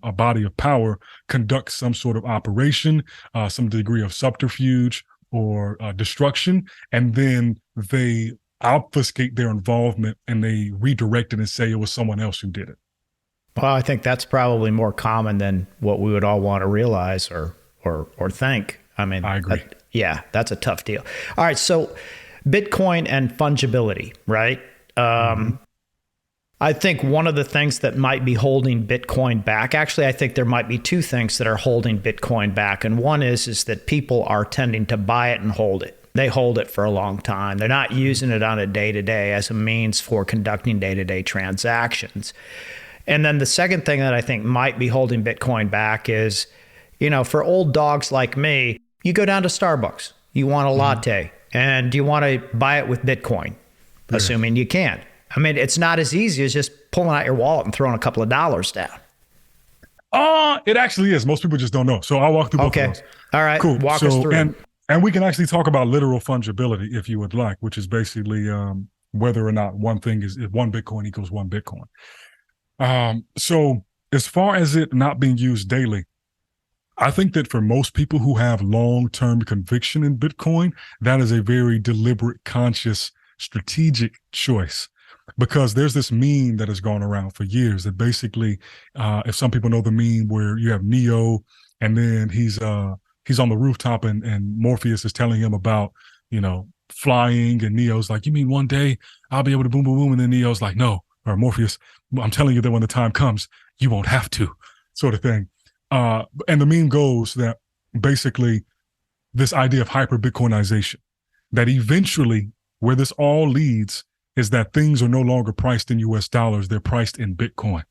a body of power conducts some sort of operation, some degree of subterfuge or destruction, and then they obfuscate their involvement and they redirect it and say it was someone else who did it. Well, I think that's probably more common than what we would all want to realize or think. I mean, I agree. That's a tough deal. All right, so Bitcoin and fungibility, right? I think one of the things that might be holding Bitcoin back, actually, I think there might be two things that are holding Bitcoin back. And one is that people are tending to buy it and hold it. They hold it for a long time. They're not using it on a day-to-day as a means for conducting day-to-day transactions. And then the second thing that I think might be holding Bitcoin back is, for old dogs like me, you go down to Starbucks, you want a latte, and you want to buy it with Bitcoin, assuming you can. I mean, it's not as easy as just pulling out your wallet and throwing a couple of dollars down. It actually is. Most people just don't know. So I'll walk through both of those. All right. Cool. Walk us through. And we can actually talk about literal fungibility if you would like, which is basically whether or not one thing is if one Bitcoin equals one Bitcoin. So as far as it not being used daily, I think that for most people who have long-term conviction in Bitcoin, that is a very deliberate, conscious strategic choice. Because there's this meme that has gone around for years that basically, if some people know the meme where you have Neo and then he's on the rooftop and Morpheus is telling him about, flying, and Neo's like, you mean one day I'll be able to boom, boom, boom? And then Neo's like, no, or Morpheus, I'm telling you that when the time comes, you won't have to, sort of thing. And the meme goes that basically this idea of hyper Bitcoinization, that eventually where this all leads is that things are no longer priced in US dollars, they're priced in Bitcoin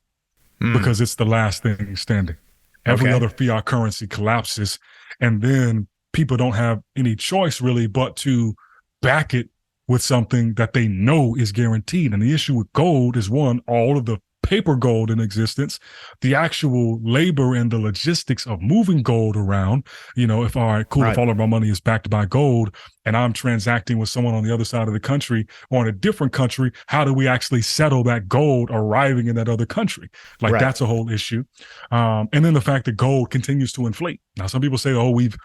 because it's the last thing standing. Every other fiat currency collapses, and then people don't have any choice really but to back it with something that they know is guaranteed. And the issue with gold is, one, all of the paper gold in existence, the actual labor and the logistics of moving gold around. If if all of our money is backed by gold and I'm transacting with someone on the other side of the country or in a different country, how do we actually settle that gold arriving in that other country? That's a whole issue. And then the fact that gold continues to inflate. Now, some people say, oh, we've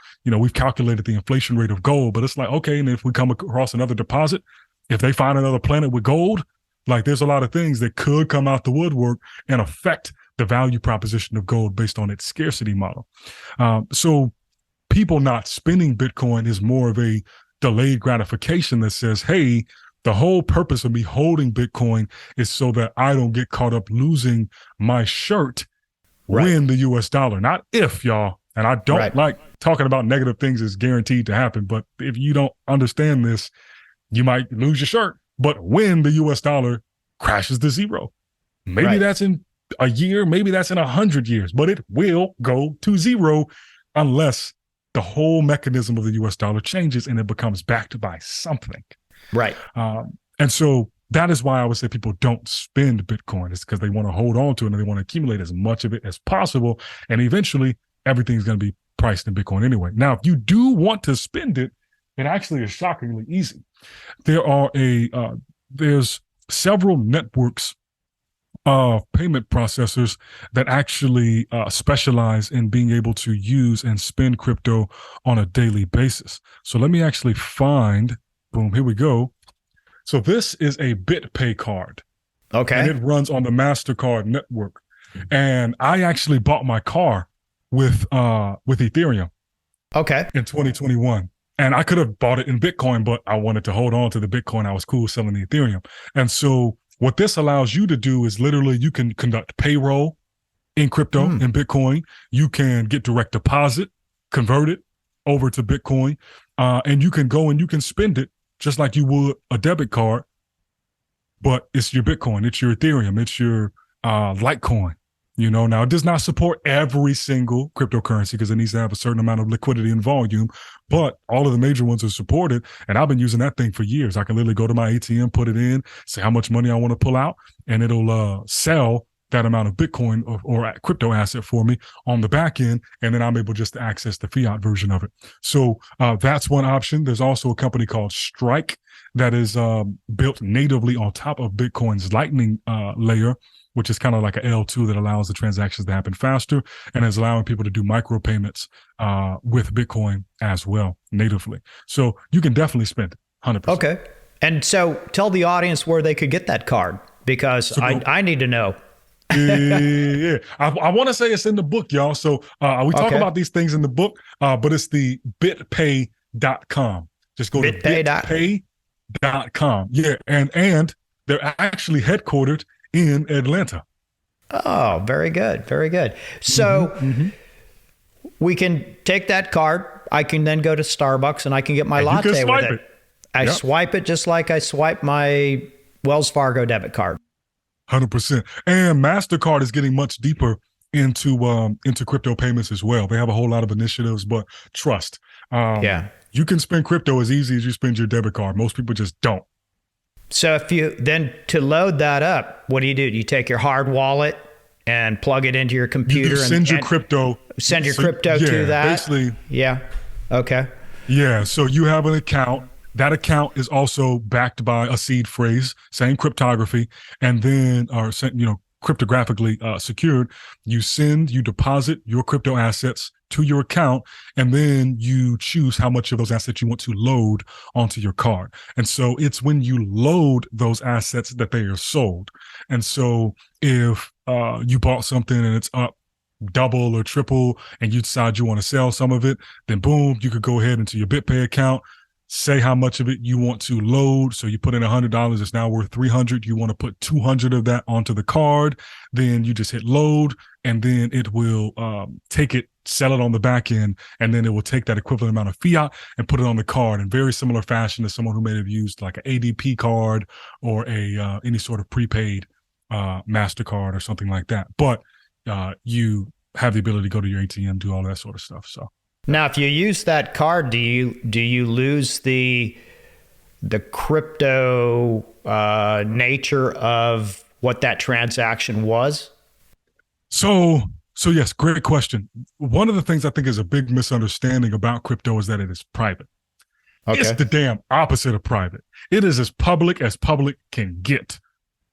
calculated the inflation rate of gold, but it's like, okay, and if we come across another deposit, if they find another planet with gold, there's a lot of things that could come out the woodwork and affect the value proposition of gold based on its scarcity model. So people not spending Bitcoin is more of a delayed gratification that says, hey, the whole purpose of me holding Bitcoin is so that I don't get caught up losing my shirt when the US dollar, not if, y'all. And I don't like talking about negative things is guaranteed to happen. But if you don't understand this, you might lose your shirt. But when the US dollar crashes to zero, maybe that's in a year, maybe that's in 100 years, but it will go to zero unless the whole mechanism of the US dollar changes and it becomes backed by something. Right. And so that is why I would say people don't spend Bitcoin. It's because they want to hold on to it and they want to accumulate as much of it as possible. And eventually everything's going to be priced in Bitcoin anyway. Now, if you do want to spend it, it actually is shockingly easy. There's several networks of payment processors that actually specialize in being able to use and spend crypto on a daily basis. So let me actually find, boom, here we go. So this is a BitPay card. Okay. And it runs on the MasterCard network. And I actually bought my car with Ethereum. Okay. In 2021. And I could have bought it in Bitcoin, but I wanted to hold on to the Bitcoin. I was cool selling the Ethereum. And so what this allows you to do is literally you can conduct payroll in crypto, in Bitcoin. You can get direct deposit, convert it over to Bitcoin, and you can go and you can spend it just like you would a debit card, but it's your Bitcoin, it's your Ethereum, it's your Litecoin. Now it does not support every single cryptocurrency because it needs to have a certain amount of liquidity and volume, but all of the major ones are supported. And I've been using that thing for years. I can literally go to my ATM, put it in, say how much money I want to pull out, and it'll sell that amount of Bitcoin or crypto asset for me on the back end. And then I'm able just to access the fiat version of it. So that's one option. There's also a company called Strike that is built natively on top of Bitcoin's Lightning layer, which is kind of like a L2 that allows the transactions to happen faster and is allowing people to do micropayments with Bitcoin as well natively. So you can definitely spend it, 100%. Okay. And so tell the audience where they could get that card because I need to know. Yeah. I want to say it's in the book, y'all. So we talk about these things in the book, but it's the bitpay.com. Just go to bitpay.com. Yeah. And they're actually headquartered in Atlanta. Oh, very good. Very good. So we can take that card. I can then go to Starbucks and I can get my latte with it. I swipe it just like I swipe my Wells Fargo debit card. 100%. And MasterCard is getting much deeper into crypto payments as well. They have a whole lot of initiatives, but trust. You can spend crypto as easy as you spend your debit card. Most people just don't. So if you then to load that up, what do? You take your hard wallet and plug it into your computer and send your crypto to that. Basically. Yeah. Okay. Yeah. So you have an account. That account is also backed by a seed phrase, same cryptography, and then cryptographically secured. You deposit your crypto assets to your account, and then you choose how much of those assets you want to load onto your card. And so it's when you load those assets that they are sold. And so if you bought something and it's up double or triple and you decide you want to sell some of it, then boom, you could go ahead into your BitPay account, say how much of it you want to load. So you put in $100, it's now worth $300. You want to put 200 of that onto the card. Then you just hit load, and then it will take it, sell it on the back end, and then it will take that equivalent amount of fiat and put it on the card in very similar fashion to someone who may have used like an ADP card or a any sort of prepaid MasterCard or something like that. But you have the ability to go to your ATM, do all that sort of stuff. So now, if you use that card, do you lose the crypto nature of what that transaction was? So yes, great question. One of the things I think is a big misunderstanding about crypto is that it is private. Okay. It's the damn opposite of private. It is as public can get.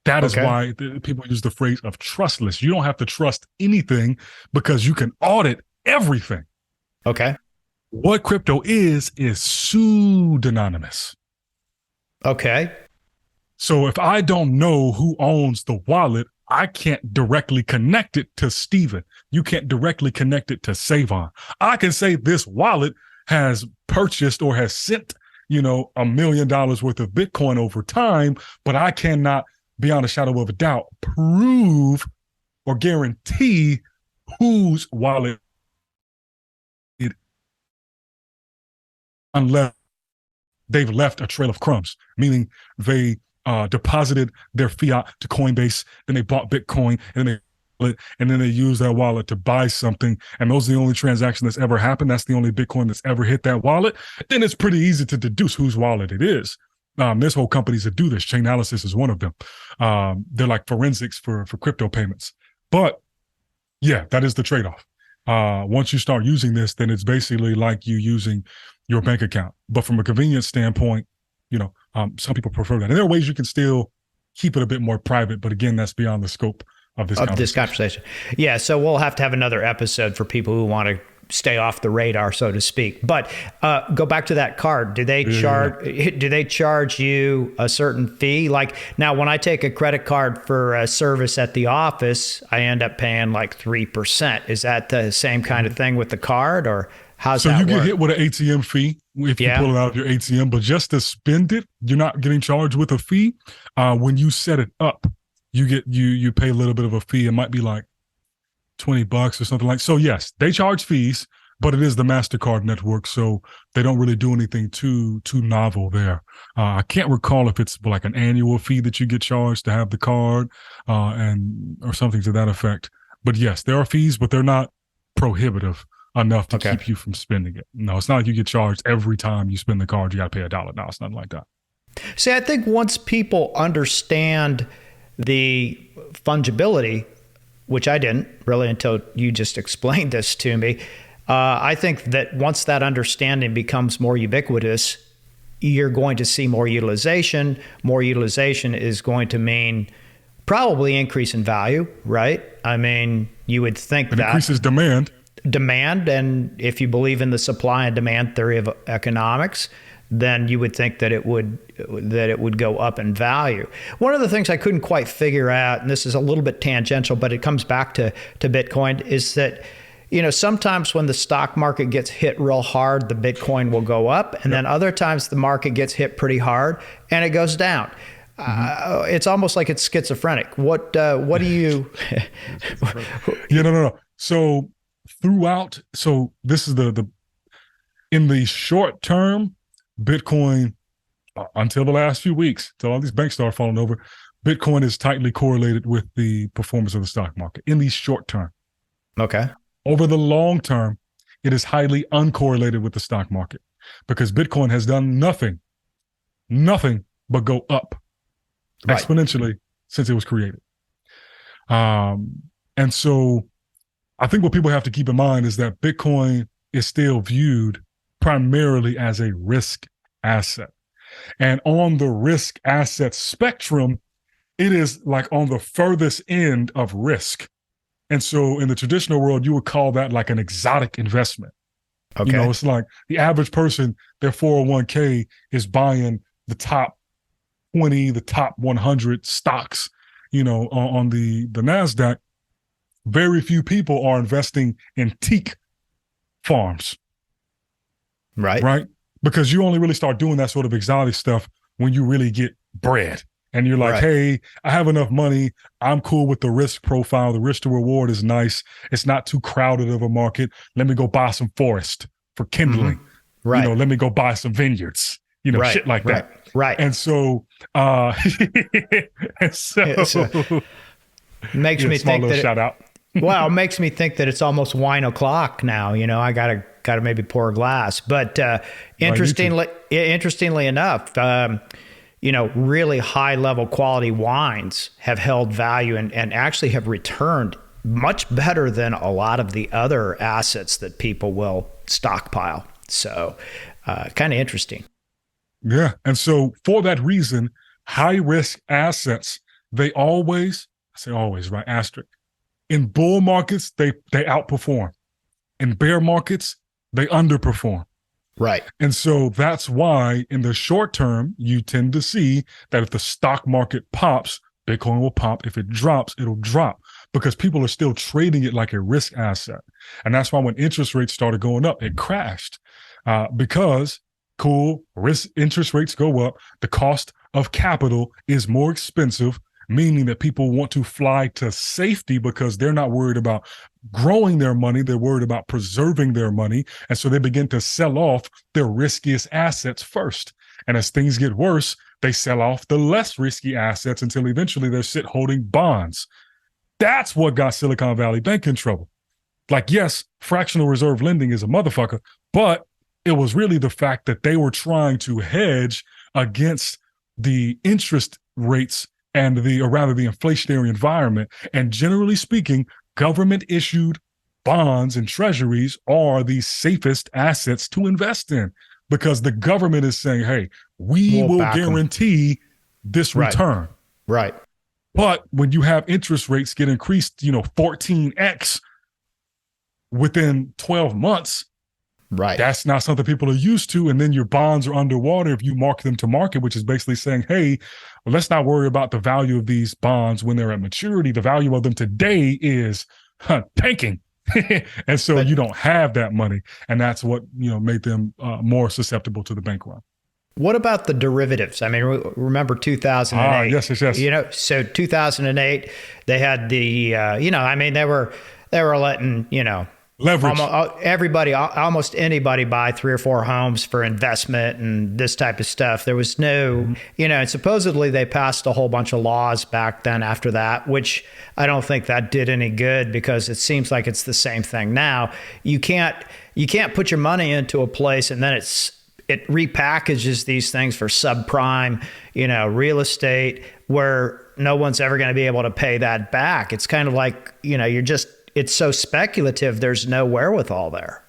That is why people use the phrase of trustless. You don't have to trust anything because you can audit everything. Okay. What crypto is pseudonymous. Okay. So if I don't know who owns the wallet, I can't directly connect it to Steven. You can't directly connect it to Sae'Von. I can say this wallet has purchased or has sent, $1 million worth of Bitcoin over time, but I cannot, beyond a shadow of a doubt, prove or guarantee whose wallet it, unless they've left a trail of crumbs, meaning they deposited their fiat to Coinbase, then they bought Bitcoin, and then they use that wallet to buy something, and those are the only transaction that's ever happened. That's the only Bitcoin that's ever hit that wallet. Then it's pretty easy to deduce whose wallet it is. There's whole companies that do this. Chainalysis is one of them. They're like forensics for crypto payments. But yeah, that is the trade-off. Once you start using this, then it's basically like you using your bank account. But from a convenience standpoint, some people prefer that. And there are ways you can still keep it a bit more private, but again, that's beyond the scope of this conversation. Yeah, so we'll have to have another episode for people who want to stay off the radar, so to speak. But go back to that card. Do they charge you a certain fee? Like now, when I take a credit card for a service at the office, I end up paying like 3%. Is that the same kind of thing with the card, or how's that work? So you get hit with an ATM fee if you pull it out of your ATM, but just to spend it, you're not getting charged with a fee. When you set it up, you pay a little bit of a fee. It might be like $20 or something like. So yes, they charge fees, but it is the MasterCard network, so they don't really do anything too novel there. I can't recall if it's like an annual fee that you get charged to have the card, or something to that effect. But yes, there are fees, but they're not prohibitive enough to keep you from spending it. No, it's not like you get charged every time you spend the card. You got to pay $1. No, it's nothing like that. See, I think once people understand the fungibility, which I didn't really until you just explained this to me, I think that once that understanding becomes more ubiquitous, you're going to see more utilization. More utilization is going to mean probably increase in value, right? I mean, you would think that increases demand, and if you believe in the supply and demand theory of economics, then you would think that it would go up in value. One of the things I couldn't quite figure out, and this is a little bit tangential, but it comes back to Bitcoin, is that sometimes when the stock market gets hit real hard, the Bitcoin will go up, and then other times the market gets hit pretty hard and it goes down. It's almost like it's schizophrenic. What do you? No. So this is in the short term, Bitcoin, until the last few weeks, till all these banks start falling over, Bitcoin is tightly correlated with the performance of the stock market in the short term. Okay. Over the long term, it is highly uncorrelated with the stock market because Bitcoin has done nothing but go up exponentially since it was created. And so I think what people have to keep in mind is that Bitcoin is still viewed primarily as a risk asset. And on the risk asset spectrum, it is like on the furthest end of risk. And so in the traditional world, you would call that like an exotic investment. Okay. You know, it's like the average person, their 401k is buying the top 20, the top 100 stocks, you know, on the NASDAQ. Very few people are investing in teak farms. Right? Because you only really start doing that sort of exotic stuff when you really get bread. And you're like, hey, I have enough money. I'm cool with the risk profile. The risk to reward is nice. It's not too crowded of a market. Let me go buy some forest for kindling. Mm-hmm. Right. You know, let me go buy some vineyards. You know, shit like that. Right. And so, makes me think that shout out. Well, it makes me think that it's almost wine o'clock now. You know, I gotta maybe pour a glass. But interestingly enough, you know, really high level quality wines have held value and actually have returned much better than a lot of the other assets that people will stockpile. So, kind of interesting. Yeah. And so for that reason, high risk assets, they always, I say always, right? Asterisk. In bull markets, they outperform. In bear markets, they underperform. Right. And so that's why in the short term, you tend to see that if the stock market pops, Bitcoin will pop. If it drops, it'll drop because people are still trading it like a risk asset. And that's why when interest rates started going up, it crashed because interest rates go up. The cost of capital is more expensive, meaning that people want to fly to safety because they're not worried about growing their money. They're worried about preserving their money. And so they begin to sell off their riskiest assets first. And as things get worse, they sell off the less risky assets until eventually they're holding bonds. That's what got Silicon Valley Bank in trouble. Like, yes, fractional reserve lending is a motherfucker, but it was really the fact that they were trying to hedge against the interest rates and the inflationary environment. And generally speaking, government issued bonds and treasuries are the safest assets to invest in because the government is saying, hey, we will guarantee this return. Right. But when you have interest rates get increased, 14x within 12 months, right, that's not something people are used to. And then your bonds are underwater if you mark them to market, which is basically saying, hey, well, let's not worry about the value of these bonds when they're at maturity. The value of them today is tanking. And so you don't have that money. And that's what, made them more susceptible to the bank run. What about the derivatives? I mean, remember 2008? Yes. So 2008, they had the, they were letting, leverage. Almost anybody buy 3 or 4 homes for investment and this type of stuff. There was no, and supposedly they passed a whole bunch of laws back then after that, which I don't think that did any good because it seems like it's the same thing now. You can't put your money into a place and then it repackages these things for subprime, real estate where no one's ever going to be able to pay that back. It's kind of like, it's so speculative, there's no wherewithal there.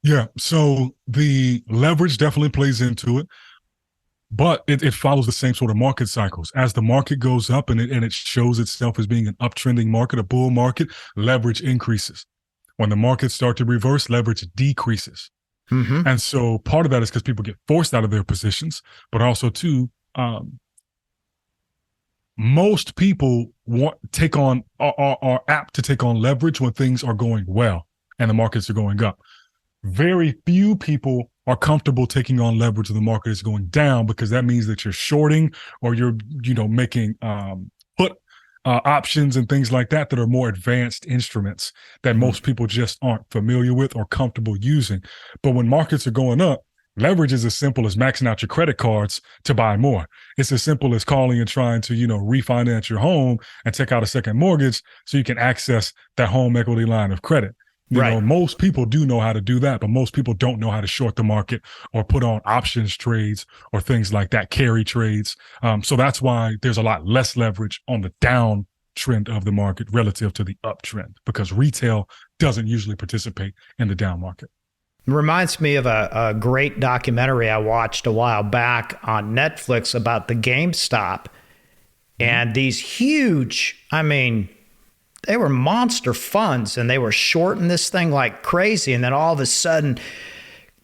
Yeah, so the leverage definitely plays into it, but it follows the same sort of market cycles. As the market goes up and it shows itself as being an uptrending market, a bull market, leverage increases. When the markets start to reverse, leverage decreases. Mm-hmm. And so part of that is because people get forced out of their positions, but also too, most people are apt to take on leverage when things are going well and the markets are going up. Very few people are comfortable taking on leverage when the market is going down because that means that you're shorting or you're, making put options and things like that are more advanced instruments that most people just aren't familiar with or comfortable using. But when markets are going up, leverage is as simple as maxing out your credit cards to buy more. It's as simple as calling and trying to, refinance your home and take out a second mortgage so you can access that home equity line of credit. Most people do know how to do that, but most people don't know how to short the market or put on options trades or things like that, carry trades. So that's why there's a lot less leverage on the downtrend of the market relative to the uptrend because retail doesn't usually participate in the down market. Reminds me of a great documentary I watched a while back on Netflix about the GameStop and these huge, monster funds, and they were shorting this thing like crazy. And then all of a sudden,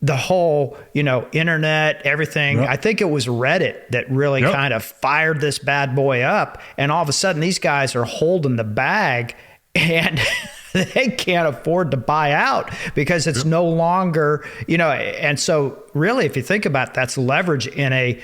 the whole, internet, everything, I think it was Reddit that really kind of fired this bad boy up. And all of a sudden, these guys are holding the bag, and they can't afford to buy out because it's no longer, and so really, if you think about it, that's leverage in a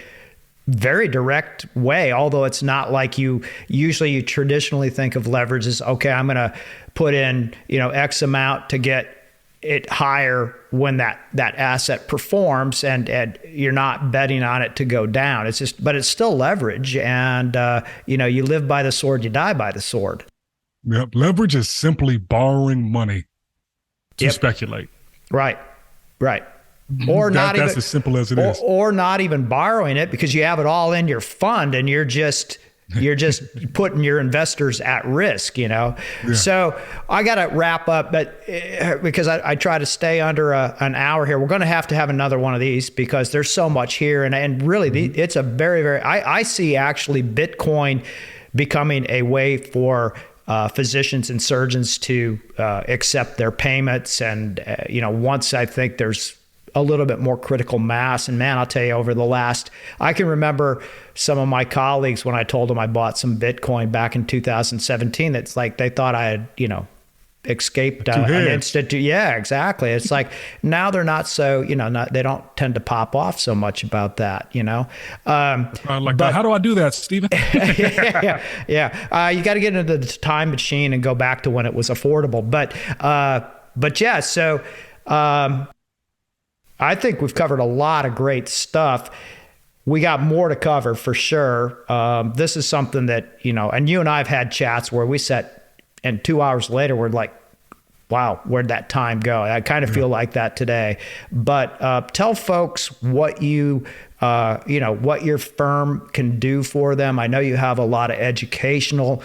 very direct way, although it's not like you traditionally think of leverage as, okay, I'm going to put in, X amount to get it higher when that asset performs, and you're not betting on it to go down. But it's still leverage, and you live by the sword, you die by the sword. Yep. Leverage is simply borrowing money to speculate. Right. Or that's as simple as it is. Or not even borrowing it because you have it all in your fund, and you're just putting your investors at risk, Yeah. So I got to wrap up, but because I try to stay under an hour here. We're going to have another one of these because there's so much here, and really it's a very, very. I see actually Bitcoin becoming a way for physicians and surgeons to accept their payments, and once I think there's a little bit more critical mass. And man, I'll tell you, I can remember some of my colleagues when I told them I bought some Bitcoin back in 2017, it's like they thought I had, escaped an institute. Yeah, exactly. It's like now they're not so, they don't tend to pop off so much about that, how do I do that, Stephen? Yeah. You got to get into the time machine and go back to when it was affordable. But yeah, so I think we've covered a lot of great stuff. We got more to cover for sure. This is something that, and you and I have had chats where we sat, and 2 hours later, we're like, wow, where'd that time go? I kind of feel like that today. But tell folks what what your firm can do for them. I know you have a lot of educational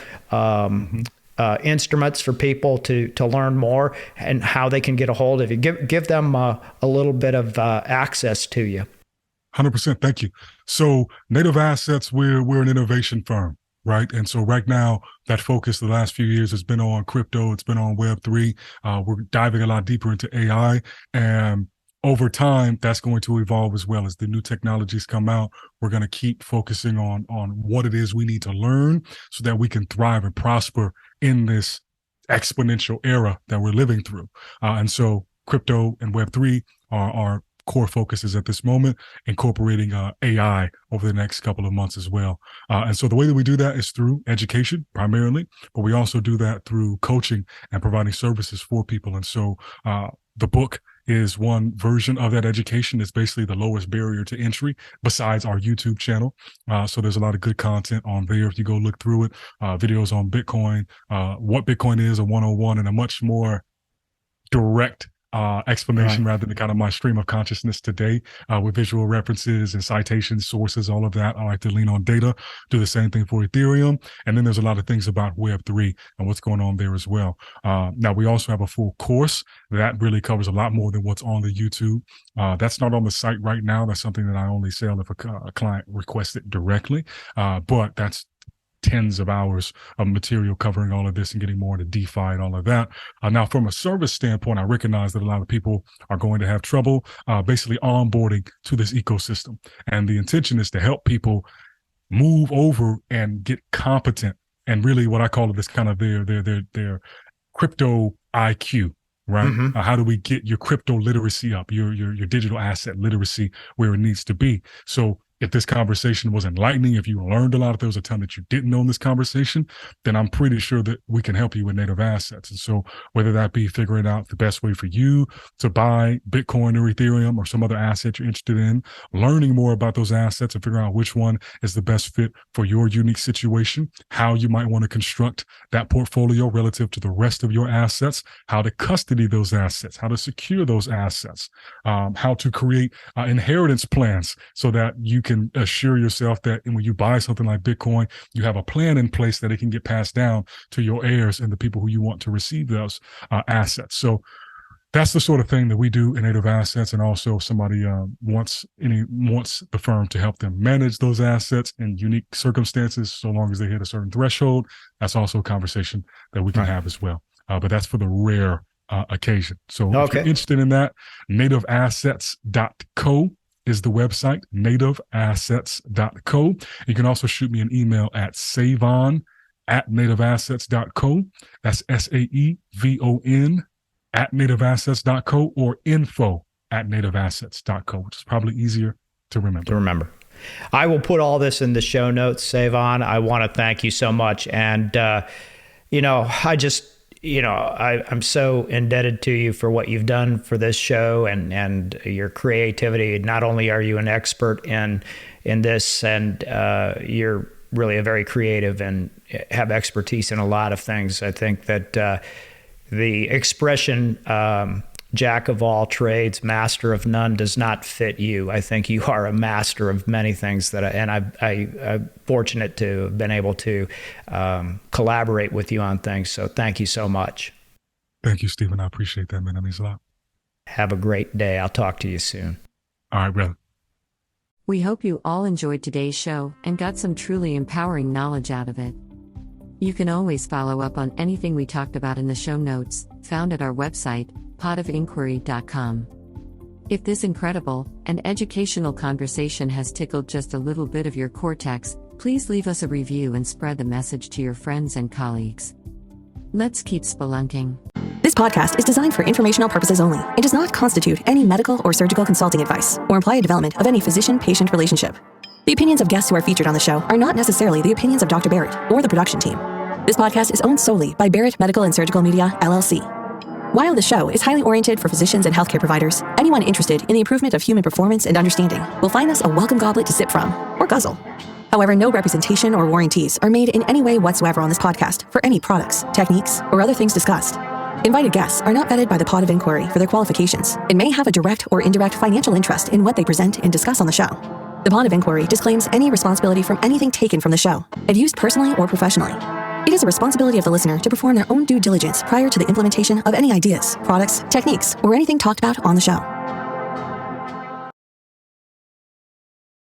instruments for people to learn more and how they can get a hold of you. Give them a little bit of access to you. 100%. Thank you. So Native Assets, we're an innovation firm, right? And so right now, that focus the last few years has been on crypto. It's been on Web3. We're diving a lot deeper into AI. And over time, that's going to evolve as well. As the new technologies come out, we're going to keep focusing on what it is we need to learn so that we can thrive and prosper in this exponential era that we're living through. And so crypto and Web3 are core focuses at this moment, incorporating AI over the next couple of months as well. And so the way that we do that is through education primarily, but we also do that through coaching and providing services for people. And so the book is one version of that education. It's basically the lowest barrier to entry besides our YouTube channel. So there's a lot of good content on there. If you go look through it, videos on Bitcoin, what Bitcoin is, a 101, and a much more direct explanation rather than kind of my stream of consciousness today with visual references and citations, sources, all of that. I like to lean on data, do the same thing for Ethereum. And then there's a lot of things about Web3 and what's going on there as well. Now, we also have a full course that really covers a lot more than what's on the YouTube. That's not on the site right now. That's something that I only sell if a client requests it directly. But that's tens of hours of material covering all of this and getting more into DeFi and all of that. Now, from a service standpoint, I recognize that a lot of people are going to have trouble basically onboarding to this ecosystem. And the intention is to help people move over and get competent and really what I call it is kind of their crypto IQ. Right. Mm-hmm. How do we get your crypto literacy up, your digital asset literacy where it needs to be? So if this conversation was enlightening, if you learned a lot, if there was a ton that you didn't know in this conversation, then I'm pretty sure that we can help you with native assets. And so whether that be figuring out the best way for you to buy Bitcoin or Ethereum or some other asset you're interested in, learning more about those assets and figuring out which one is the best fit for your unique situation, how you might want to construct that portfolio relative to the rest of your assets, how to custody those assets, how to secure those assets, how to create inheritance plans so that you can assure yourself that when you buy something like Bitcoin, you have a plan in place that it can get passed down to your heirs and the people who you want to receive those assets. So that's the sort of thing that we do in native assets. And also if somebody wants the firm to help them manage those assets in unique circumstances, so long as they hit a certain threshold, that's also a conversation that we can have as well. But that's for the rare occasion. So if you're interested in that, nativeassets.co is the website, nativeassets.co. You can also shoot me an email at saevon@nativeassets.co. That's SAEVON @nativeassets.co or info@nativeassets.co, which is probably easier to remember. I will put all this in the show notes, Sae'Von. I want to thank you so much. And, I'm so indebted to you for what you've done for this show and your creativity. Not only are you an expert in this, and you're really a very creative and have expertise in a lot of things. I think that the expression jack of all trades, master of none does not fit you. I think you are a master of many things I'm fortunate to have been able to collaborate with you on things. So thank you so much. Thank you, Stephen. I appreciate that, man. That means a lot. Have a great day. I'll talk to you soon. All right, brother. We hope you all enjoyed today's show and got some truly empowering knowledge out of it. You can always follow up on anything we talked about in the show notes, found at our website, potofinquiry.com. If this incredible and educational conversation has tickled just a little bit of your cortex, please leave us a review and spread the message to your friends and colleagues. Let's keep spelunking. This podcast is designed for informational purposes only and does not constitute any medical or surgical consulting advice or imply a development of any physician-patient relationship. The opinions of guests who are featured on the show are not necessarily the opinions of Dr. Barrett or the production team. This podcast is owned solely by Barrett Medical and Surgical Media, LLC. While the show is highly oriented for physicians and healthcare providers, anyone interested in the improvement of human performance and understanding will find this a welcome goblet to sip from, or guzzle. However, no representation or warranties are made in any way whatsoever on this podcast for any products, techniques, or other things discussed. Invited guests are not vetted by the Pod of Inquiry for their qualifications and may have a direct or indirect financial interest in what they present and discuss on the show. The Pod of Inquiry disclaims any responsibility from anything taken from the show and used personally or professionally. It is a responsibility of the listener to perform their own due diligence prior to the implementation of any ideas, products, techniques, or anything talked about on the show.